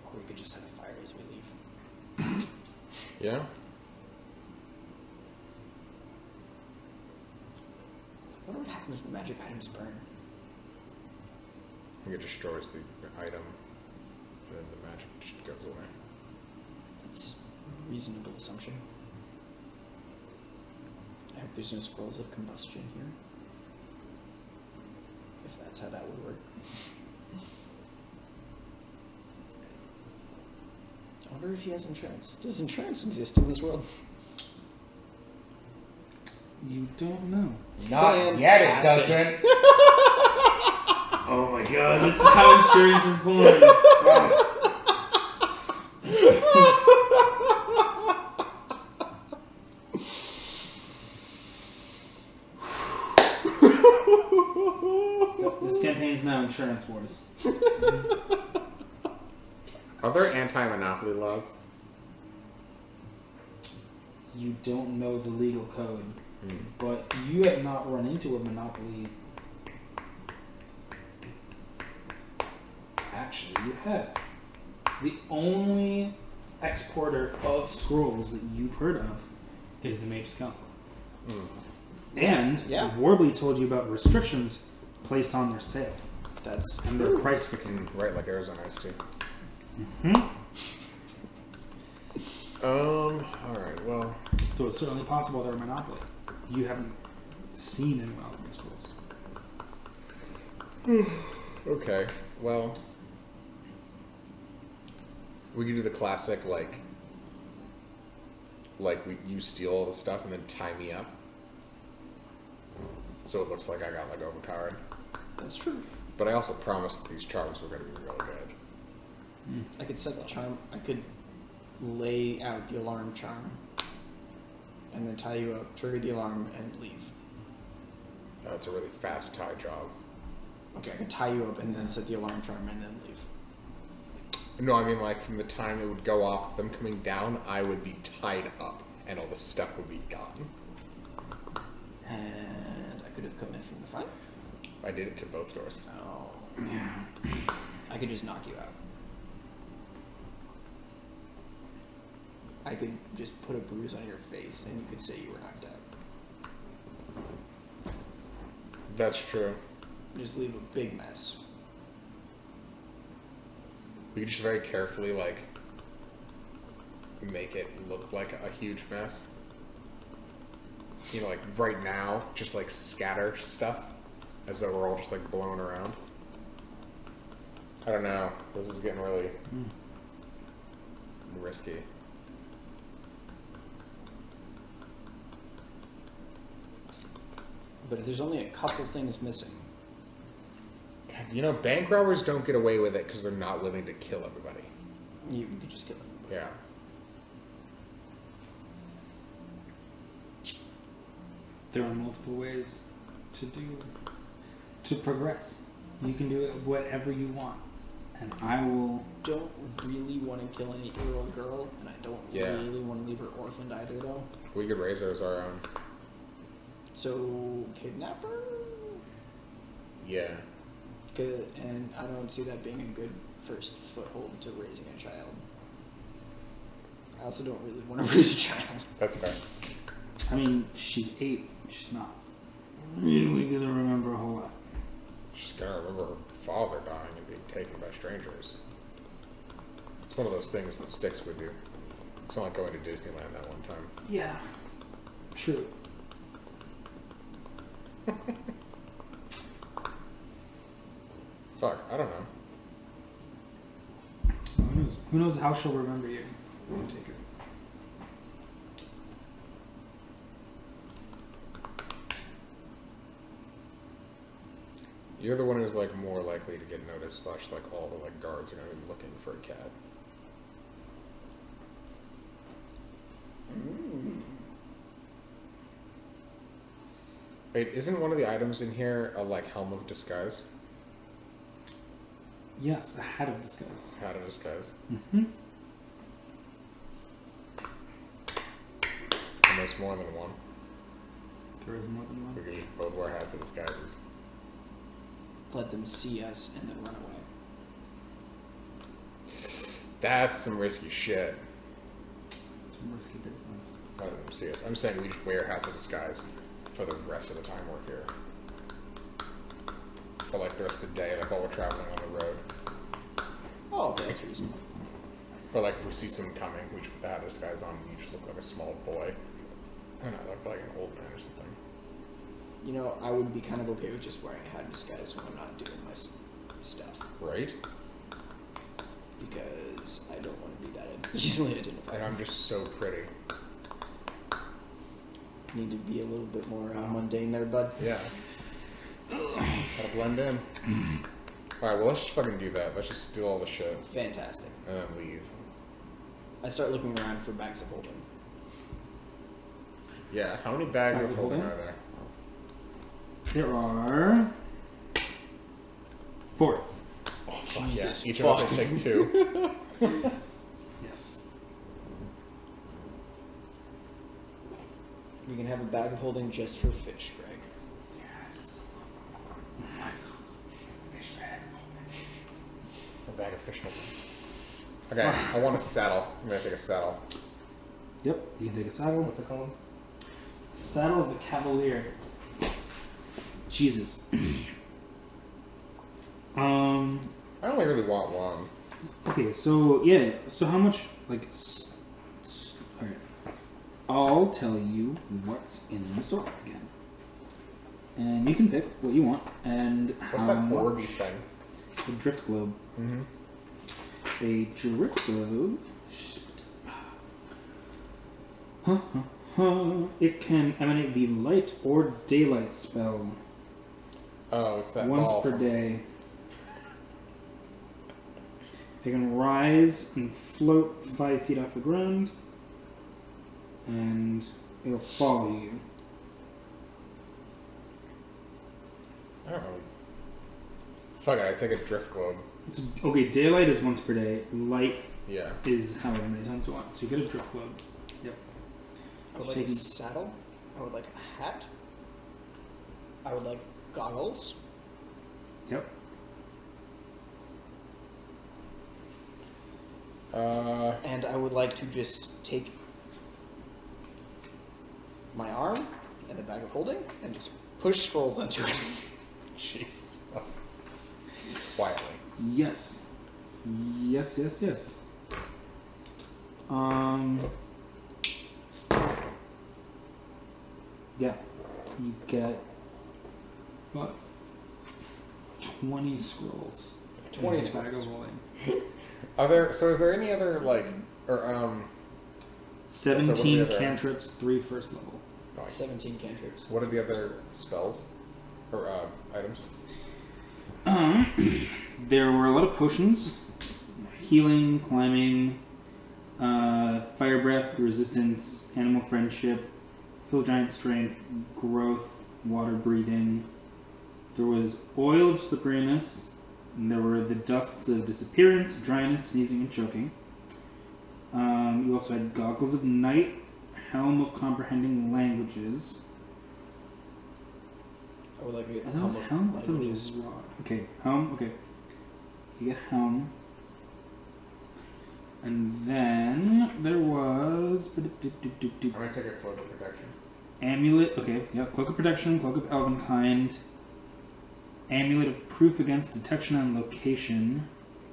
Or we could just set a fire as we leave. Yeah. I wonder what happens when magic items burn. I think it destroys the item. then the magic just goes away. That's a reasonable assumption. I hope there's no scrolls of combustion here. If that's how that would work. I wonder if he has insurance. Does insurance exist in this world? You don't know. Not yet, it Fantastic. doesn't. Oh my god, this is how insurance is born. This campaign's now Insurance Wars. Are there anti-monopoly laws? You don't know the legal code, but you have not run into a monopoly. Actually, you have. The only exporter of scrolls that you've heard of is the Mage's Council. And Yeah. Warbly told you about restrictions placed on their sale That's and their true. price fixing. Right, like Arizona Ice Tea. Alright, well. So it's certainly possible they're a monopoly. You haven't seen anyone else make scrolls. Okay, well. We could do the classic, you steal all the stuff and then tie me up. So it looks like I got, overpowered. That's true. But I also promised that these charms were going to be really good. I could set the charm. I could lay out the alarm charm, and then tie you up, trigger the alarm, and leave. It's a really fast tie job. Okay, I could tie you up and then set the alarm charm and then leave. No, I mean, from the time it would go off, them coming down, I would be tied up, and all the stuff would be gone. And I could have come in from the front. I did it to both doors. Oh. I could just knock you out. I could just put a bruise on your face and you could say you were knocked out. That's true. Just leave a big mess. We could just very carefully, make it look like a huge mess. You know, right now, just, scatter stuff as though we're all just, blown around. I don't know. This is getting really risky. But if there's only a couple things missing, God, you know, bank robbers don't get away with it because they're not willing to kill everybody. you could just kill them. Yeah. There are multiple ways to progress. You can do it whatever you want, and I will. Don't really want to kill an 8-year-old girl, and I don't Yeah. really want to leave her orphaned either, though. We could raise her as our own. So, kidnap her? Yeah. And I don't see that being a good first foothold to raising a child. I also don't really want to raise a child. That's fair. I mean, she's 8. She's not really gonna remember a whole lot. She's gonna remember her father dying and being taken by strangers. It's one of those things that sticks with you. It's not like going to Disneyland that one time. Yeah. True. Fuck, I don't know. Who knows how she'll remember you? We'll take her. You're the one who's more likely to get noticed. / all the guards are gonna be looking for a cat. Wait, isn't one of the items in here a helm of disguise? Yes, a hat of disguise. Hat of disguise. Mm-hmm. And there's more than one. There is more than We one. could just both wear hats of disguises. Let them see us and then run away. That's some risky shit. Some risky business. Let them see us. I'm saying we just wear hats of disguise for the rest of the time we're here. For the rest of the day, while we're traveling on the road. Oh, okay, that's reasonable. But like if we see someone coming, we just put the hat disguise on, and you just look like a small boy, and I look like an old man or something. You know, I would be kind of okay with just wearing a hat disguise when I'm not doing my stuff. Right? Because I don't want to be that easily identified. And I'm just so pretty. Need to be a little bit more mundane there, bud. Yeah. Gotta blend in. Alright, well let's just fucking do that. Let's just steal all the shit Fantastic. and then leave. I start looking around for bags of holding. Yeah, how many bags Bags of of holding holding? are there? There are 4. Oh, fuck Jesus yeah. Each of us will fuck. take 2. Yes. We can have a bag of holding just for fish, Greg. Yes. A bag of fish holding. Okay, I want a saddle. I'm gonna take a saddle. Yep. You can take a saddle. What's it called? Saddle of the Cavalier. Jesus. I only really want one. Okay, so yeah, so how much like? Alright, I'll tell you what's in the store again, and you can pick what you want and What's how that much. orby thing? A drift globe. Mm-hmm. A drift globe. Huh, huh, huh. It can emanate the light or daylight spell Oh, it's that once ball per from- day. It can rise and float 5 feet off the ground, and it'll follow you. I don't know. Fuck it, I take a drift globe. So, okay, daylight is once per day. Light Yeah. is however many times you want. So you get a drift globe. I would like a Taking- saddle. I would like a hat. I would like goggles. Yep. And I would like to just take my arm and the bag of holding and just push scrolls into it. Jesus. fuck. Quietly. Yes. Yes, yes, yes. Yeah. You get what? 20 scrolls. 20 in this bag of scrolls. holding. Are there any other, like, or, 17 other cantrips, 3 first level. nice. 17 cantrips. What are the other spells? Or, items? There were a lot of potions, healing, climbing, fire breath, resistance, animal friendship, hill giant strength, growth, water breathing. There was oil of slipperiness, and there were the dusts of disappearance, dryness, sneezing, and choking. You also had goggles of night, helm of comprehending languages. I would like to get Are those helm? I thought it languages. was rod. Okay, helm. Okay, you get helm, and then there was I'm gonna take a cloak of protection. amulet. Okay, yeah, cloak of protection, cloak of elvenkind, amulet of proof against detection and location,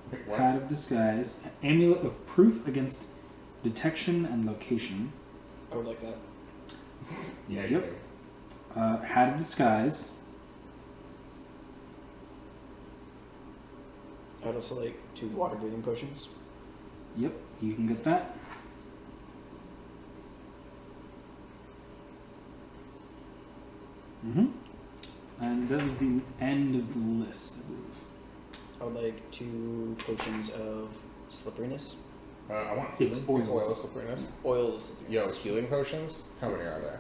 Pick what? hat of disguise, amulet of proof against detection and location, I would like that. Yeah, Yep. you do. hat of disguise. I would also like 2 water breathing potions. Yep, you can get that. And that was the end of the list, I believe. I would like 2 potions of slipperiness. I want It's healing. It's oils. oil slipperiness. Oil of slipperiness. Yo, healing potions? How many Yes. are there?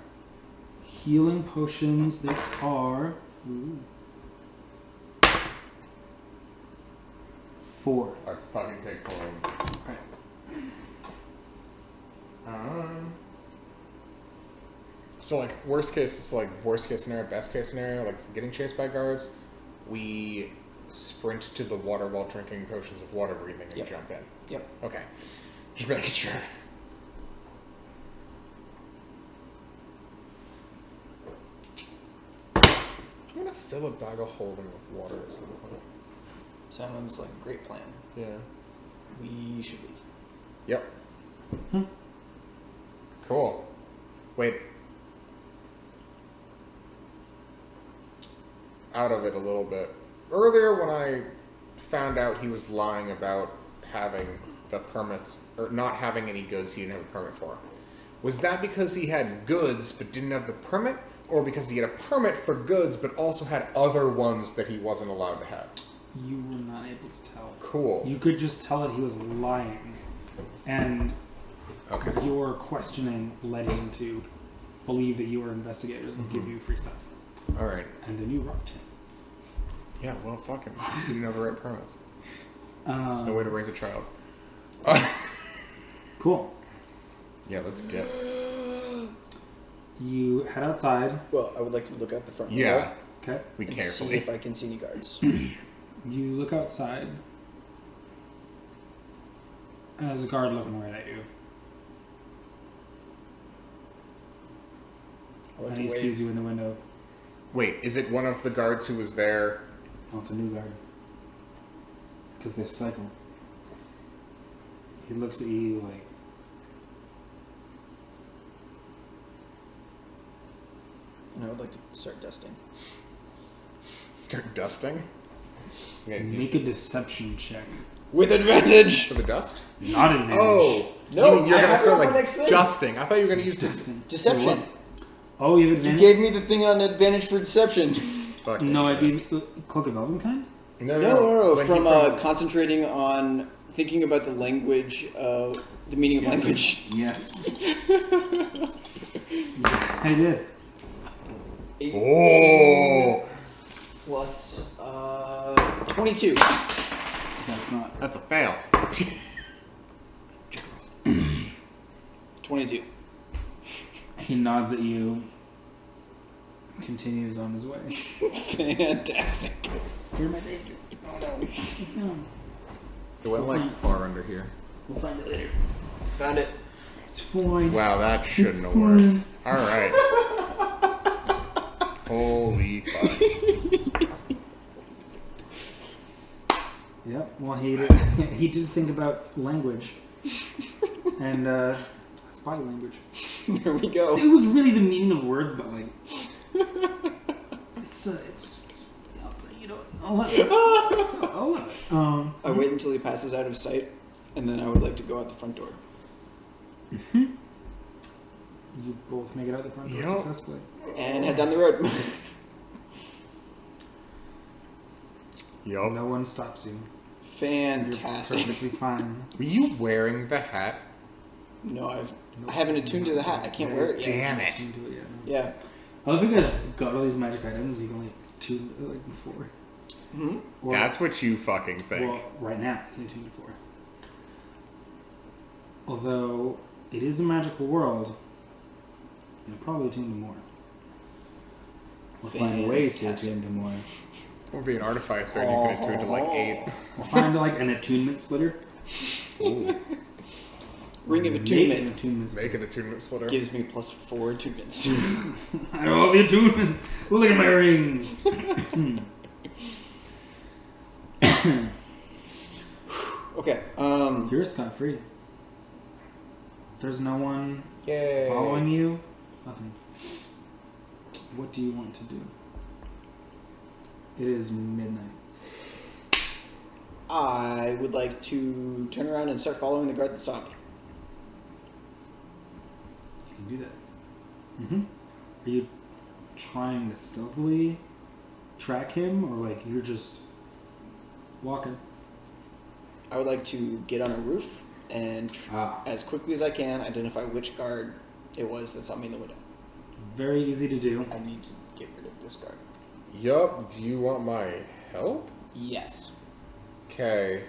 Healing potions, there are. Ooh, 4. I fucking take 4 of them. So like worst case scenario, best case scenario, like getting chased by guards, we sprint to the water while drinking potions of water breathing and Yep. jump in. Yep. Okay. Just making sure. I'm gonna fill a bag of holding with water at some point. Sounds like a great plan. Yeah. we should leave. Yep. Cool. Wait. Out of it a little bit. Earlier, when I found out he was lying about having the permits, or not having any goods he didn't have a permit for, was that because he had goods but didn't have the permit, or because he had a permit for goods but also had other ones that he wasn't allowed to have? You were not able to tell. Cool. You could just tell that he was lying, and Okay. your questioning led him to believe that you were investigators and give you free stuff. All right. And then you robbed him. Yeah, well, fuck him. He didn't have the right permits. There's Um, no way to raise a child. Cool. Yeah, let's dip. You head outside. Well, I would like to look out the front Yeah, window Okay. we and see carefully. if I can see any guards. You look outside. And there's a guard looking right at you. I like And to he wave. sees you in the window. Wait, is it one of the guards who was there? Oh, it's a new guard. Because they cycle. He looks at you like, And I would like to start dusting. Start dusting? Yeah, make a deception check. With advantage! for the dust? Not advantage. Oh! No, you mean you're I gonna have it start on my like next thing. dusting. I thought you were gonna use Deception. Deception. Oh, you have You advantage? gave me the thing on advantage for deception. fucking No, I shit. do. Cloak of Elvenkind? No. When he From concentrating on thinking about the language, the meaning of language. Yes. I did. 18 Oh! plus 22. That's not. That's a fail. 22. He nods at you. Continues on his way. Fantastic. You're my days. Oh no. It's gone. It went like far under here. We'll find it later. Found it. It's fine. Wow, that shouldn't have fine. worked. Alright. Holy fuck. Yep. Well, he did, he did think about language and spy language. There we go. It was really the meaning of words, but like it's I'll tell you, I'll let it. I'll let it. I wait until he passes out of sight, and then I would like to go out the front door. You both make it out the front door Yep. successfully. And head down the road. Yup. No one stops you. Fantastic. You're perfectly fine. Were you wearing the hat? No, I haven't attuned to the hat. I can't wear it yet. Damn it. Can't do it yet. Yeah. I love you guys got all these magic items. You can like tune it like before. Hmm? Or, That's what you fucking think. well, right now you can tune it before. Although it is a magical world, you'll probably tune to more. We'll find ways to Fantastic. attune to more. Or be an artificer and you could attune to like 8. We'll find like an attunement splitter. Ooh. Ring of Make an attunement attunement splitter. Make an attunement splitter. gives me plus 4 attunements. I know all the attunements. Look at my rings. Okay. You're scot free. There's no one Yay. following you. Nothing. What do you want to do? It is midnight. I would like to turn around and start following the guard that saw me. You can do that. Are you trying to stealthily track him, or like you're just walking? I would like to get on a roof and, Ah, as quickly as I can, identify which guard it was that saw me in the window. very easy to do. I need to get rid of this guard. Yup. Do you want my help? Yes. Okay.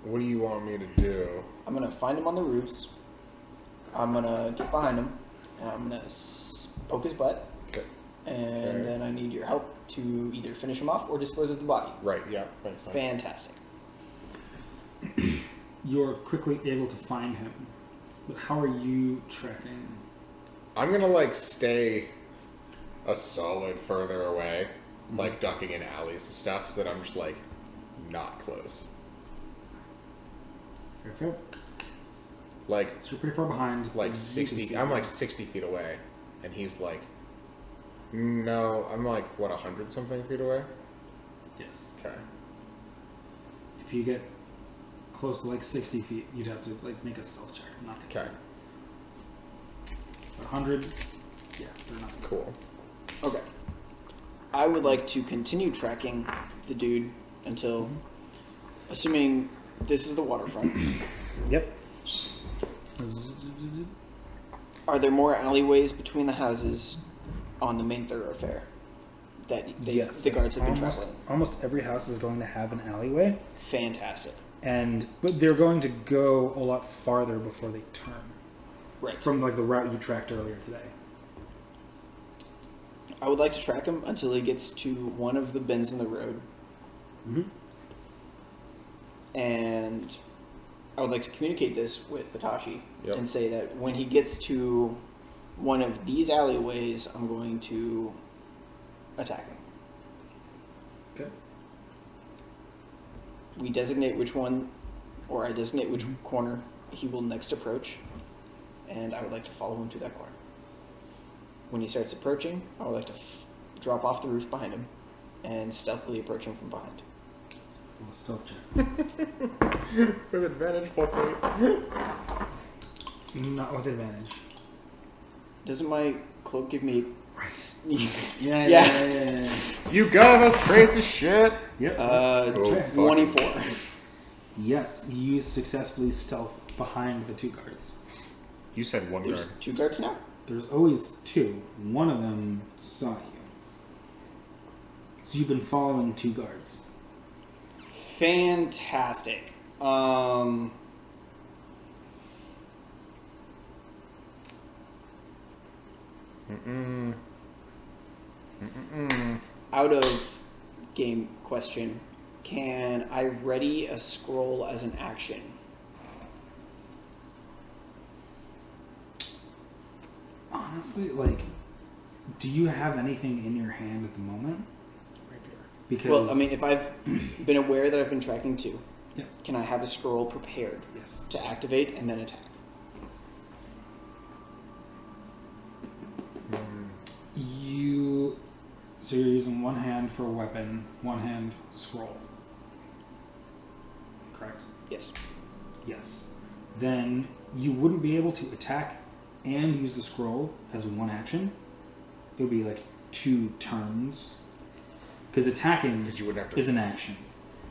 What do you want me to do? I'm gonna find him on the roofs. I'm gonna get behind him, and I'm gonna poke his butt. Okay. And Okay. then I need your help to either finish him off or dispose of the body. Right, yeah. Makes sense. Fantastic. You're quickly able to find him, but how are you tracking? I'm gonna like stay a solid further away, like ducking in alleys and stuff, so that I'm just like not close. Fair, fair. Like So you're pretty far behind. like You can 60. see I'm him. like 60 feet away, and he's like, no, I'm like what 100 something feet away. Yes. Okay. If you get close to like 60 feet, you'd have to like make a stealth check. Not get Okay. But 100, yeah, they're not. Cool. Okay. I would like to continue tracking the dude until, assuming this is the waterfront. Yep. Are there more alleyways between the houses on the main thoroughfare that Yes. the guards have been almost, traveling? almost every house is going to have an alleyway, Fantastic. but they're going to go a lot farther before they turn Right. From like the route you tracked earlier today. I would like to track him until he gets to one of the bends in the road, Mm-hmm. and I would like to communicate this with Hitachi Yep. and say that when he gets to one of these alleyways, I'm going to attack him. Okay. We designate which one, or I designate which corner he will next approach, and I would like to follow him to that corner. When he starts approaching, I would like to drop off the roof behind him and stealthily approach him from behind. Well, stealth check. With advantage plus 8. Not with advantage. Doesn't my cloak give me... Yeah. You got us crazy shit. Yep. Oh, fuck. 24. Yes, you successfully stealth behind the two guards. You said one guard. There's 2 guards now? There's always two. One of them saw you. So you've been following 2 guards. Fantastic. Out of game question, can I ready a scroll as an action? Honestly, like, do you have anything in your hand at the moment? Because Well, I mean, if I've been aware that I've been tracking 2, Yeah. can I have a scroll prepared yes. to activate and then attack? So you're using one hand for a weapon, one hand scroll. Correct? Yes. Yes. Then you wouldn't be able to attack and use the scroll as one action. It would be like 2 turns. Because attacking Because you wouldn't have to. is an action,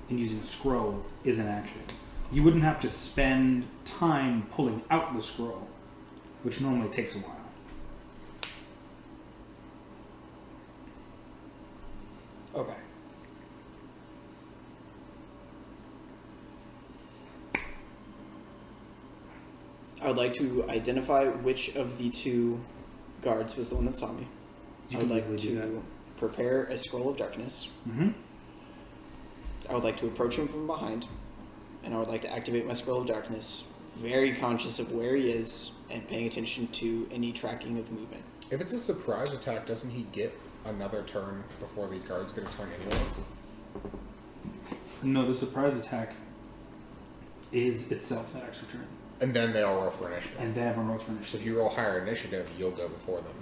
and using a scroll is an action. You wouldn't have to spend time pulling out the scroll, which normally takes a while. Okay. I would like to identify which of the 2 guards was the one that saw me. You I would can like easily do that. to prepare a scroll of darkness. Mm-hmm. I would like to approach him from behind, and I would like to activate my scroll of darkness, very conscious of where he is and paying attention to any tracking of movement. If it's a surprise attack, doesn't he get another turn before the guard's get a turn anyways? No, the surprise attack is itself that extra turn. And then they all roll for initiative. And then everyone rolls for So initiative. if you roll higher initiative, you'll go before them.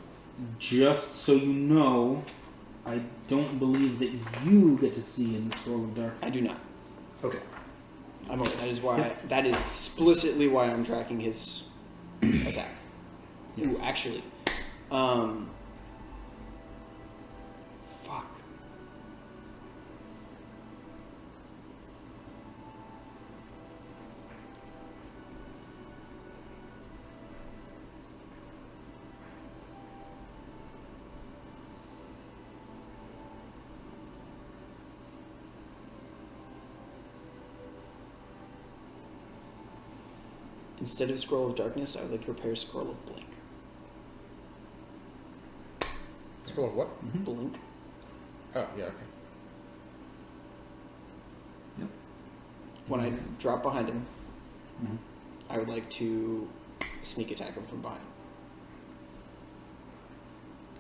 Just so you know, I don't believe that you get to see in the Scroll of Darkness. I do not. Okay. I'm aware. That is why. That is explicitly why I'm tracking his attack. Yes. Ooh, actually, fuck. Instead of Scroll of Darkness, I would like to prepare Scroll of Blink. Scroll of what? Blink. Oh, yeah, okay. When I drop behind him, Mhm. I would like to sneak attack him from behind.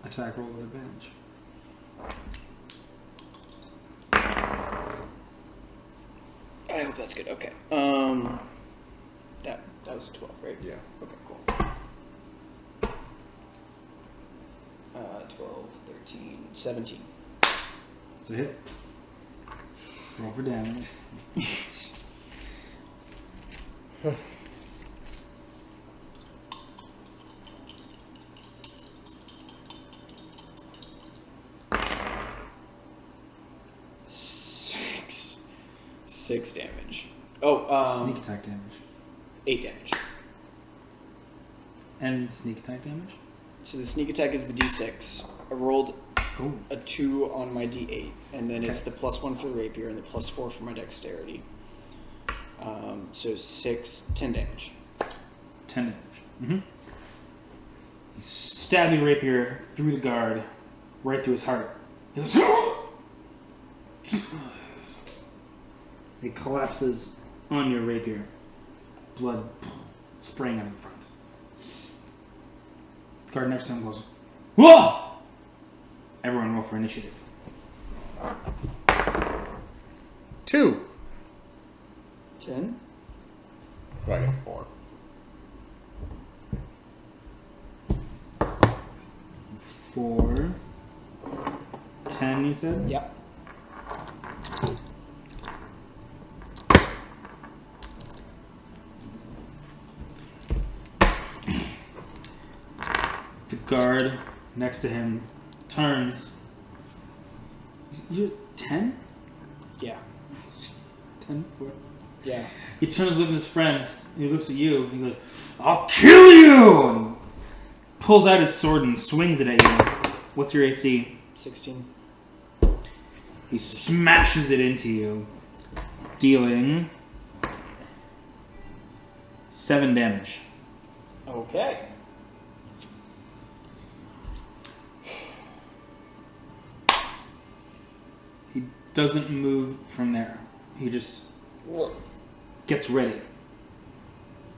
Attack roll with advantage. I hope that's good. Okay. That was a 12, right? Yeah. Okay, cool. 12, 13, 17. It's a hit. Roll for damage. Six damage. Oh, Sneak attack damage. 8 damage. And sneak attack damage? So the sneak attack is the d6. I rolled Oh. a 2 on my d8, and then it's Okay. the +1 for the rapier and the +4 for my dexterity. So 10 damage. 10 damage. Mm-hmm. You stab your rapier through the guard, right through his heart. He goes, it collapses on your rapier, blood spraying out in front. The guard next to him goes, whoa! Everyone roll for initiative. 2. 10? Well, I guess 4. 4. 10, you said? Yep. The guard next to him turns. You 10? Yeah. 10? 4. Yeah. He turns to look at his friend, and he looks at you, and he goes, I'll kill you! And he pulls out his sword and swings it at you. What's your AC? 16. He smashes it into you, dealing 7 damage. Okay. He doesn't move from there. He just gets ready.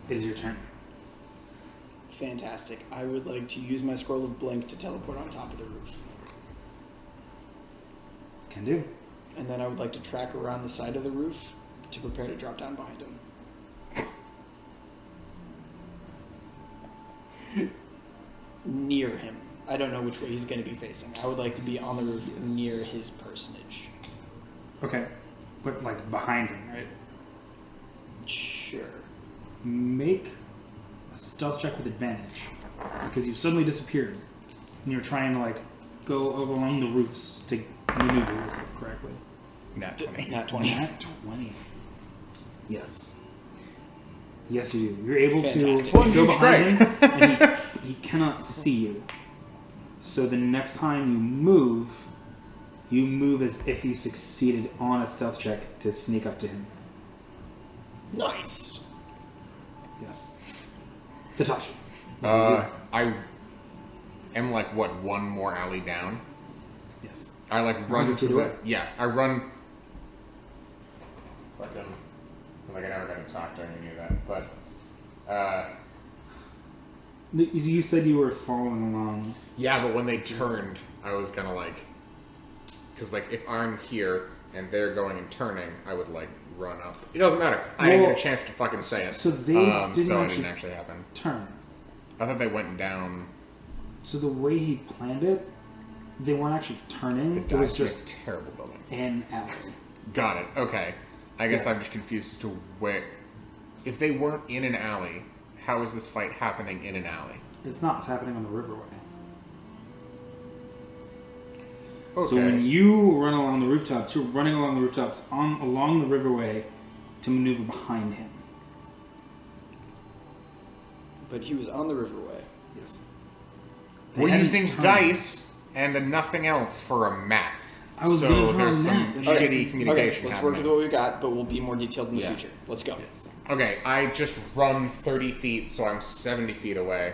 It is your turn. Fantastic. I would like to use my scroll of blink to teleport on top of the roof. Can do. And then I would like to track around the side of the roof to prepare to drop down behind him. Near him. I don't know which way he's going to be facing. I would like to be on the roof near his personage. Okay. But, like, behind him, right? Sure. Make a stealth check with advantage. Because you've suddenly disappeared. And you're trying to, like, go along the roofs to maneuver yourself correctly. Nat 20. Not 20. Nat 20. Yes. Yes, you do. You're able Fantastic. to go behind him, and he cannot see you. So the next time you move as if you succeeded on a stealth check to sneak up to him. Nice. Yes. Hitachi. I am like, what, one more alley down? Yes. I like run 100 to feet the... away? Yeah, I run... Fucking... Like, I never got to talk to any of that, but... You said you were following along. Yeah, but when they turned, I was gonna like... Because, like, if I'm here and they're going and turning, I would, like, run up. It doesn't matter. I didn't get a chance to fucking say it. So they didn't so it actually didn't actually happen. turn. I thought they went down... So the way he planned it, they weren't actually turning. The It was dice just make terrible buildings. an alley. Got it. Okay. I guess Yeah. I'm just confused as to where... If they weren't in an alley, how is this fight happening in an alley? It's not. It's happening on the riverway. Okay. So when you run along the rooftops, you're running along the rooftops along the riverway to maneuver behind him. But he was on the riverway. Yes. We're hadn't using turned. dice and nothing else for a map. I was so gonna draw there's a some map. shitty Okay, communication let's work happening. with what we got, but we'll be more detailed in the Yeah. future. Let's go. Yes. Okay, I just run 30 feet, so I'm 70 feet away,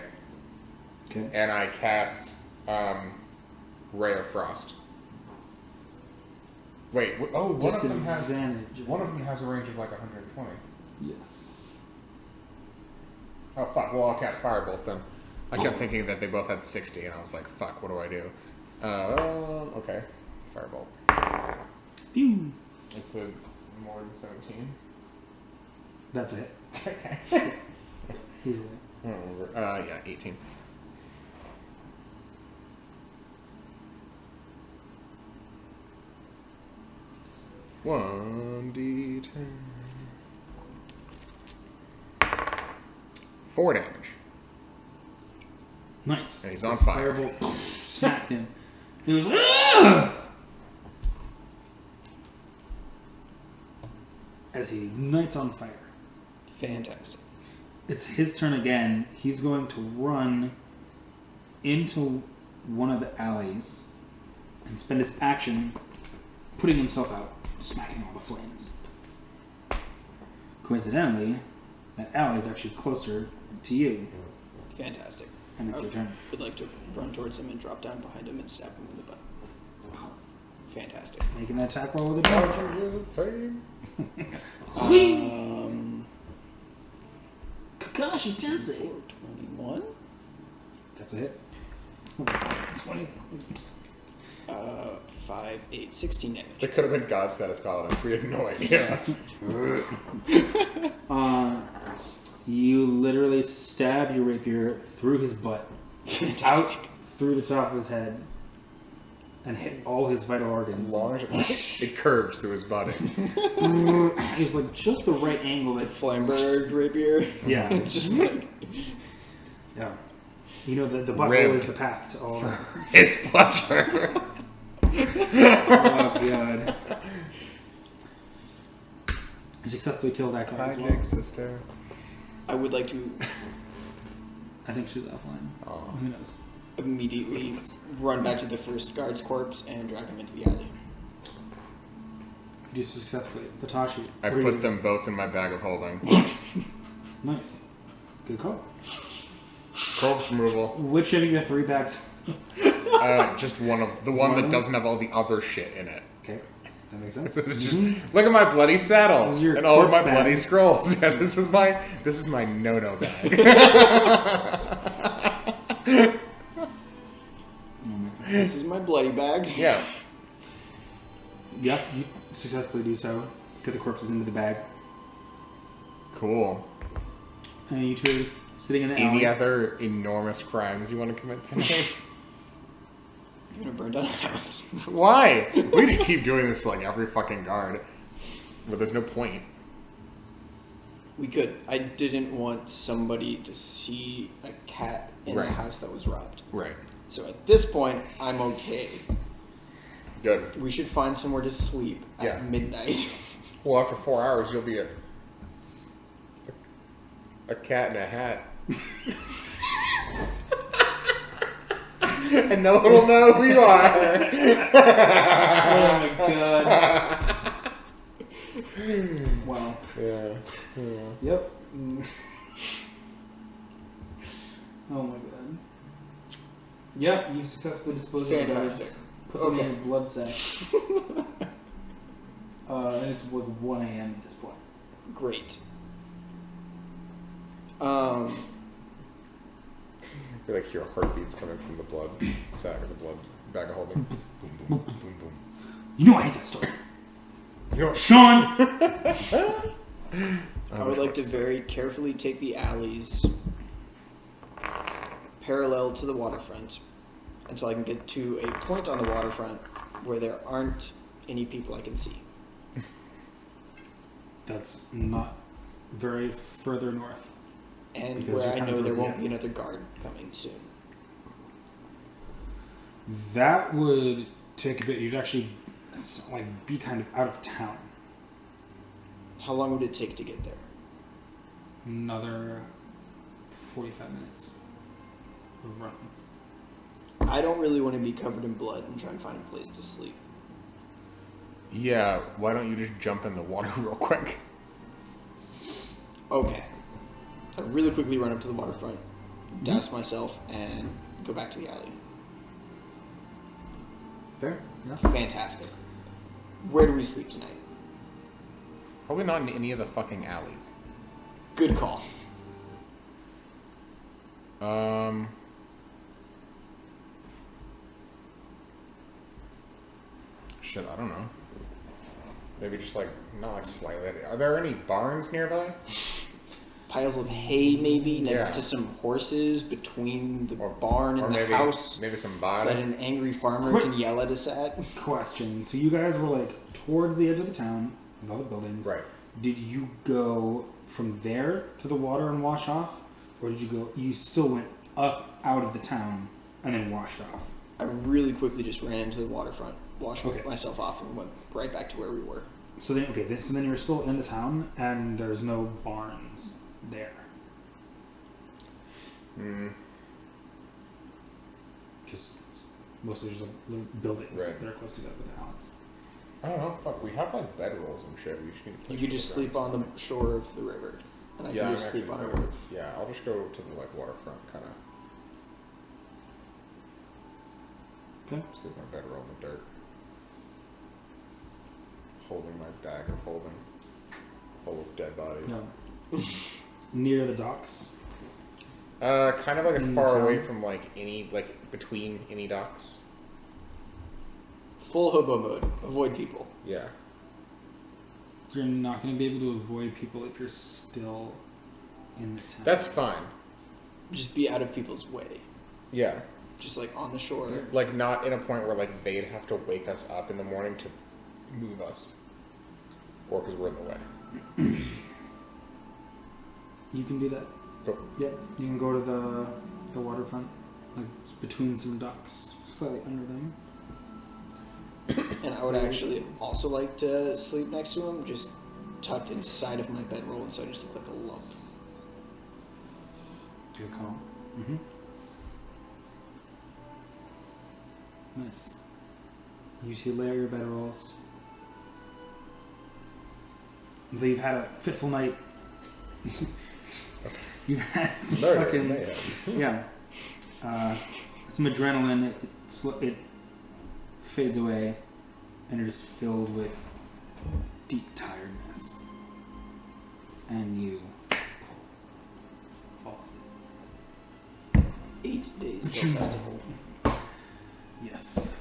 Okay. and I cast Ray of Frost. Wait, one of them has Disadvantage. a range of like 120. Yes. Oh fuck! Well, I'll cast Firebolt then. I kept thinking that they both had 60, and I was like, "Fuck, what do I do?" Okay, Firebolt. Pew. It's a more than 17. That's it. Easily. I don't remember. Yeah, 18. One D10. 4 damage. Nice. And he's on The fire. Firebolt smacks him. He goes, "Ah!" as he ignites on fire. Fantastic. It's his turn again. He's going to run into one of the alleys and spend his action putting himself out, smacking all the flames. Coincidentally, that alley is actually closer to you, Fantastic. and it's your turn. Would like to run towards him and drop down behind him and stab him in the butt. Fantastic. Making an attack roll with a dog. 1,000 years of pain. Kakashi's turn save. 21. That's it. 20. 5, 8, 16 damage. They could have been God status paladins. We had no idea. You literally stab your rapier through his butt, out through the top of his head, and hit all his vital organs. Long as it curves through his body. It was like just the right angle. It's a That, Flamberg rapier. yeah, It's just like yeah. You know the butthole Ribbed. is the path to all. His pleasure. Oh god. You successfully killed that guy as well. sister. I would like to I think she's offline. Oh. Who knows? immediately run back to the first guard's corpse and drag him into the alley. You do successfully. Patashi. I what are you put them both in my bag of holding. doing? Nice. Good call. Corpse removal. Which of your 3 bags? Just one of the Is one one of that them? doesn't have all the other shit in it. Okay, that makes sense. It's just, look at my bloody saddle This is your and all of my corpse bag. bloody scrolls. Yeah, this is my no-no bag. Oh my god. This is my bloody bag. Yeah. Yep, you successfully do so. Get the corpses into the bag. Cool. And you two are just sitting in the alley. Any other enormous crimes you want to commit tonight? You're gonna burn down a house. Why? We just keep doing this to like every fucking guard. But there's no point. We could. I didn't want somebody to see a cat in Right. the house that was robbed. Right. So at this point, I'm okay. Good. We should find somewhere to sleep at Yeah. midnight. Well, after 4 hours, you'll be a cat in a hat. And no one will know who you are. Oh my god. Wow. Yeah. Yep. Oh my god. Yep, you successfully disposed of the Fantastic. guys. Put them in Okay. your blood sack. And it's like 1 a.m. at this point. Great. You like hear heartbeats coming from the blood sack of the blood bag of holding. Boom, boom, boom, boom, boom. You know I hate that story. You know what? Sean! I would like to very carefully take the alleys parallel to the waterfront until I can get to a point on the waterfront where there aren't any people I can see. That's not very further north. And Because where you're I kind know of there at the won't end. be another guard coming soon. That would take a bit. You'd actually like be kind of out of town. How long would it take to get there? Another 45 minutes of running. I don't really want to be covered in blood and try and find a place to sleep. Yeah, why don't you just jump in the water real quick? Okay. I really quickly run up to the waterfront, douse myself, and go back to the alley. Fair enough. Fantastic. Where do we sleep tonight? Probably not in any of the fucking alleys. Good call. Shit, I don't know. Maybe just like not like slightly. Are there any barns nearby? Piles of hay, maybe next Yeah. to some horses between the Or- barn Or and the maybe house maybe some that body. an angry farmer Quick- can yell at us at. Question. So you guys were like towards the edge of the town with all the buildings. Right. Did you go from there to the water and wash off, or did you go? You still went up out of the town and then washed off. I really quickly just ran into the waterfront, washed Okay. myself off, and went right back to where we were. So then, okay. So then you're still in the town, and there's no barns there Mm, because mostly just like little buildings Right. that are close together with the houses. I don't know. Fuck, we have like bedrolls and shit. We just need to. You place could just those sleep grounds. on the shore of the river, and I Yeah, can just I'm sleep on a actually- roof. Yeah, I'll just go to the like waterfront kind of. Okay. Sleep on a bedroll in the dirt. Holding my bag of holding, full of dead bodies. No. Near the docks. Kind of like as In far town? away from like any like between any docks. Full hobo mode. Avoid people. Yeah. You're not going to be able to avoid people if you're still in the town. That's fine. Just be out of people's way. Yeah. Just like on the shore. Like not in a point where like they'd have to wake us up in the morning to move us, or because we're in the way. You can do that. Cool. Yep. You can go to the waterfront, like between some docks, slightly under them. And I would actually also like to sleep next to him, just tucked inside of my bedroll, and so I just look like a lump. Good call. Mm-hmm. Nice. You two lay out your bedrolls. Until you've had a fitful night. You've had some Murder, fucking mayhem. yeah. Some adrenaline. It fades away, and you're just filled with deep tiredness. And you fall asleep. 8 days till festival. Yes.